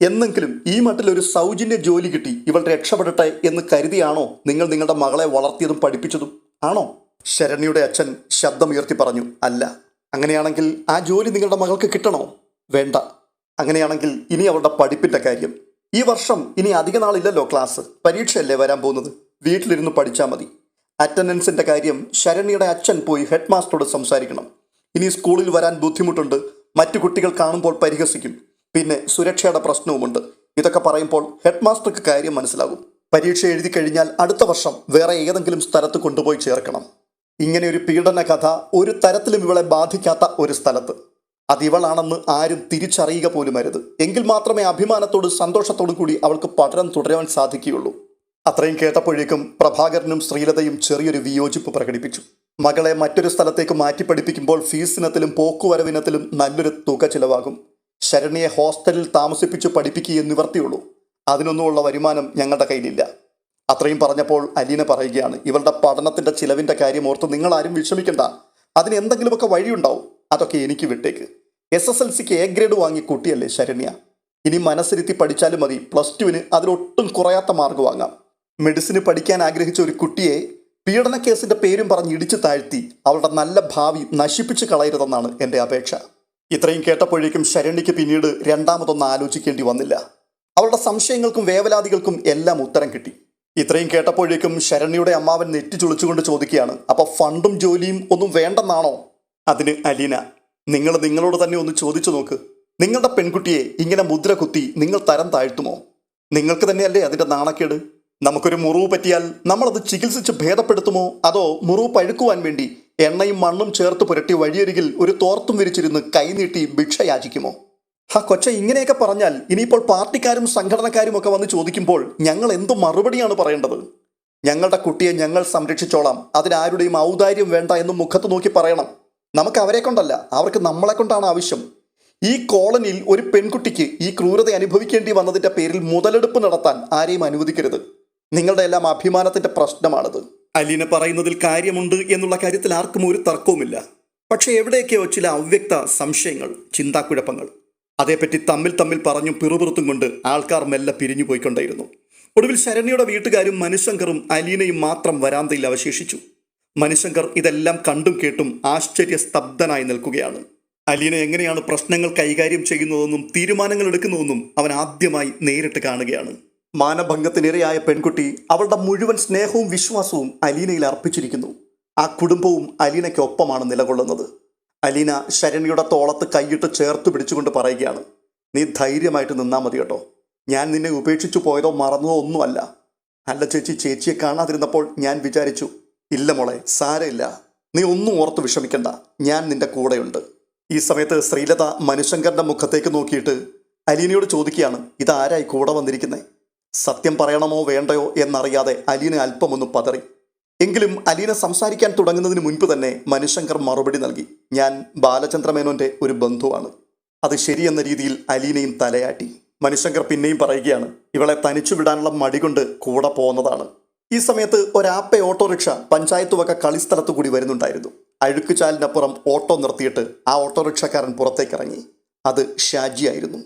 [SPEAKER 1] എന്നെങ്കിലും ഈ മട്ടിലൊരു സൗജന്യ ജോലി കിട്ടി ഇവൾ രക്ഷപ്പെടട്ടെ എന്ന് കരുതിയാണോ നിങ്ങൾ നിങ്ങളുടെ മകളെ വളർത്തിയതും പഠിപ്പിച്ചതും? ആണോ? ശരണ്യയുടെ അച്ഛൻ ശബ്ദമുയർത്തി പറഞ്ഞു, അല്ല. അങ്ങനെയാണെങ്കിൽ ആ ജോലി നിങ്ങളുടെ മകൾക്ക് കിട്ടണോ? വേണ്ട. അങ്ങനെയാണെങ്കിൽ ഇനി അവളുടെ പഠിപ്പിൻ്റെ കാര്യം. ഈ വർഷം ഇനി അധിക നാളില്ലല്ലോ ക്ലാസ്, പരീക്ഷയല്ലേ വരാൻ പോകുന്നത്. വീട്ടിലിരുന്ന് പഠിച്ചാൽ മതി. അറ്റൻഡൻസിൻ്റെ കാര്യം ശരണ്യയുടെ അച്ഛൻ പോയി ഹെഡ് മാസ്റ്ററോട് സംസാരിക്കണം. ഇനി സ്കൂളിൽ വരാൻ ബുദ്ധിമുട്ടുണ്ട്, മറ്റു കുട്ടികൾ കാണുമ്പോൾ പരിഹസിക്കും, പിന്നെ സുരക്ഷയുടെ പ്രശ്നവുമുണ്ട്. ഇതൊക്കെ പറയുമ്പോൾ ഹെഡ് മാസ്റ്റർക്ക് കാര്യം മനസ്സിലാകും. പരീക്ഷ എഴുതി കഴിഞ്ഞാൽ അടുത്ത വർഷം വേറെ ഏതെങ്കിലും സ്ഥലത്ത് കൊണ്ടുപോയി ചേർക്കണം. ഇങ്ങനെ ഒരു പീഡന കഥ ഒരു തരത്തിലും ഇവളെ ബാധിക്കാത്ത ഒരു സ്ഥലത്ത്, അതിവളാണെന്ന് ആരും തിരിച്ചറിയുക പോലും അരുത്. എങ്കിൽ മാത്രമേ അഭിമാനത്തോടും സന്തോഷത്തോടും കൂടി അവൾക്ക് പഠനം തുടരാൻ സാധിക്കുകയുള്ളൂ. അത്രയും കേട്ടപ്പോഴേക്കും പ്രഭാകരനും ശ്രീലതയും ചെറിയൊരു വിയോജിപ്പ് പ്രകടിപ്പിച്ചു. മകളെ മറ്റൊരു സ്ഥലത്തേക്ക് മാറ്റി പഠിപ്പിക്കുമ്പോൾ ഫീസിനത്തിലും പോക്കുവരവിനത്തിലും നല്ലൊരു തുക ചിലവാകും. ശരണ്യെ ഹോസ്റ്റലിൽ താമസിപ്പിച്ച് പഠിപ്പിക്കുകയെ നിവർത്തിയുള്ളൂ. അതിനൊന്നുമുള്ള വരുമാനം ഞങ്ങളുടെ കയ്യിലില്ല. അത്രയും പറഞ്ഞപ്പോൾ അലീന പറയുകയാണ്, ഇവളുടെ പഠനത്തിൻ്റെ ചിലവിൻ്റെ കാര്യം ഓർത്ത് നിങ്ങളാരും വിഷമിക്കണ്ട. അതിന് എന്തെങ്കിലുമൊക്കെ വഴിയുണ്ടാവും. അതൊക്കെ എനിക്ക് വിട്ടേക്ക്. SSLCക്ക് A ഗ്രേഡ് വാങ്ങിയ കുട്ടിയല്ലേ ശരണ്യ. ഇനി മനസ്സിരുത്തി പഠിച്ചാലും മതി. +2 അതിലൊട്ടും കുറയാത്ത മാർക്ക് വാങ്ങാം. മെഡിസിന് പഠിക്കാൻ ആഗ്രഹിച്ച ഒരു കുട്ടിയെ പീഡന കേസിൻ്റെ പേരും പറഞ്ഞ് ഇടിച്ചു താഴ്ത്തി അവളുടെ നല്ല ഭാവി നശിപ്പിച്ച് കളയരുതെന്നാണ് എൻ്റെ അപേക്ഷ. ഇത്രയും കേട്ടപ്പോഴേക്കും ശരണ്യയ്ക്ക് പിന്നീട് രണ്ടാമതൊന്നും ആലോചിക്കേണ്ടി വന്നില്ല. അവളുടെ സംശയങ്ങൾക്കും വേവലാതികൾക്കും എല്ലാം ഉത്തരം കിട്ടി. ഇത്രയും കേട്ടപ്പോഴേക്കും ശരണ്യയുടെ അമ്മാവൻ നെറ്റി ചുളിച്ചുകൊണ്ട് ചോദിക്കുകയാണ്, അപ്പോൾ ഫണ്ടും ജോലിയും ഒന്നും വേണ്ടെന്നാണോ? അതിന് അലീന, നിങ്ങൾ നിങ്ങളോട് തന്നെ ഒന്ന് ചോദിച്ചു നോക്ക്. നിങ്ങളുടെ പെൺകുട്ടിയെ ഇങ്ങനെ മുദ്ര കുത്തി നിങ്ങൾ തരം താഴ്ത്തുമോ? നിങ്ങൾക്ക് തന്നെയല്ലേ അതിൻ്റെ നാണക്കേട്? നമുക്കൊരു മുറിവ് പറ്റിയാൽ നമ്മളത് ചികിത്സിച്ച് ഭേദപ്പെടുത്തുമോ? അതോ മുറിവ് പഴുക്കുവാൻ വേണ്ടി എണ്ണയും മണ്ണും ചേർത്ത് പുരട്ടി വഴിയരികിൽ ഒരു തോർത്തും വിരിച്ചിരുന്ന് കൈനീട്ടി ഭിക്ഷ യാചിക്കുമോ? കൊച്ച, ഇങ്ങനെയൊക്കെ പറഞ്ഞാൽ ഇനിയിപ്പോൾ പാർട്ടിക്കാരും സംഘടനക്കാരും ഒക്കെ വന്ന് ചോദിക്കുമ്പോൾ ഞങ്ങൾ എന്തു മറുപടിയാണ് പറയേണ്ടത്? ഞങ്ങളുടെ കുട്ടിയെ ഞങ്ങൾ സംരക്ഷിച്ചോളാം, അതിനാരുടെയും ഔദാര്യം വേണ്ട എന്ന് മുഖത്ത് നോക്കി പറയണം. നമുക്ക് അവരെ കൊണ്ടല്ല, അവർക്ക് നമ്മളെ കൊണ്ടാണ് ആവശ്യം. ഈ കോളനിയിൽ ഒരു പെൺകുട്ടിക്ക് ഈ ക്രൂരത അനുഭവിക്കേണ്ടി വന്നതിൻ്റെ പേരിൽ മുതലെടുപ്പ് നടത്താൻ ആരെയും അനുവദിക്കരുത്. നിങ്ങളുടെ എല്ലാം അഭിമാനത്തിൻ്റെ പ്രശ്നമാണിത്. അലീന പറയുന്നതിൽ കാര്യമുണ്ട് എന്നുള്ള കാര്യത്തിൽ ആർക്കും ഒരു തർക്കവുമില്ല. പക്ഷേ എവിടെയൊക്കെയോ ചില അവ്യക്ത സംശയങ്ങൾ, ചിന്താക്കുഴപ്പങ്ങൾ. അതേപ്പറ്റി തമ്മിൽ പറഞ്ഞും പിറുപിറുത്തും കൊണ്ട് ആൾക്കാർ മെല്ലെ പിരിഞ്ഞു പോയിക്കൊണ്ടേയിരുന്നു. ഒടുവിൽ ശരണ്യയുടെ വീട്ടുകാരും മനുശങ്കറും അലീനയും മാത്രം വരാന്തയിൽ അവശേഷിച്ചു. മനുശങ്കർ ഇതെല്ലാം കണ്ടും കേട്ടും ആശ്ചര്യസ്തബ്ധനായി നിൽക്കുകയാണ്. അലീന എങ്ങനെയാണ് പ്രശ്നങ്ങൾ കൈകാര്യം ചെയ്യുന്നതെന്നും തീരുമാനങ്ങൾ എടുക്കുന്നതെന്നും അവൻ ആദ്യമായി നേരിട്ട് കാണുകയാണ്. മാനഭംഗത്തിനിരയായ പെൺകുട്ടി അവളുടെ മുഴുവൻ സ്നേഹവും വിശ്വാസവും അലീനയിൽ അർപ്പിച്ചിരിക്കുന്നു. ആ കുടുംബവും അലീനയ്ക്കൊപ്പമാണ് നിലകൊള്ളുന്നത്. അലീന ശരണ്യയുടെ തോളത്ത് കൈയിട്ട് ചേർത്ത് പിടിച്ചുകൊണ്ട് പറയുകയാണ്, നീ ധൈര്യമായിട്ട് നിന്നാൽ മതി കേട്ടോ. ഞാൻ നിന്നെ ഉപേക്ഷിച്ചു പോയതോ മറന്നതോ ഒന്നുമല്ല. അല്ല ചേച്ചി, ചേച്ചിയെ കാണാതിരുന്നപ്പോൾ ഞാൻ വിചാരിച്ചു, ഇല്ല മോളെ, സാരമില്ല, നീ ഒന്നും ഓർത്ത് വിഷമിക്കണ്ട, ഞാൻ നിന്റെ കൂടെയുണ്ട്. ഈ സമയത്ത് ശ്രീലത മനുശങ്കറിന്റെ മുഖത്തേക്ക് നോക്കിയിട്ട് അലീനയോട് ചോദിക്കുകയാണ്, ഇതാരായി കൂടെ വന്നിരിക്കുന്നത്? സത്യം പറയണമോ വേണ്ടയോ എന്നറിയാതെ അലീന അല്പമൊന്ന് പതറി. എങ്കിലും അലീന സംസാരിക്കാൻ തുടങ്ങുന്നതിന് മുൻപ് തന്നെ മനുശങ്കർ മറുപടി നൽകി, ഞാൻ ബാലചന്ദ്രമേനോന്റെ ഒരു ബന്ധുവാണ്. അത് ശരിയെന്ന രീതിയിൽ അലീനയും തലയാട്ടി. മനുശങ്കർ പിന്നെയും പറയുകയാണ്, ഇവളെ തനിച്ചു വിടാനുള്ള മടി കൊണ്ട് കൂടെ പോകുന്നതാണ്. ഈ സമയത്ത് ഒരാപ്പെ ഓട്ടോറിക്ഷ പഞ്ചായത്ത് വക കളിസ്ഥലത്തു കൂടി വരുന്നുണ്ടായിരുന്നു. അഴുക്കുചാലിനപ്പുറം ഓട്ടോ നിർത്തിയിട്ട് ആ ഓട്ടോറിക്ഷക്കാരൻ പുറത്തേക്കിറങ്ങി. അത് ഷാജിയായിരുന്നു.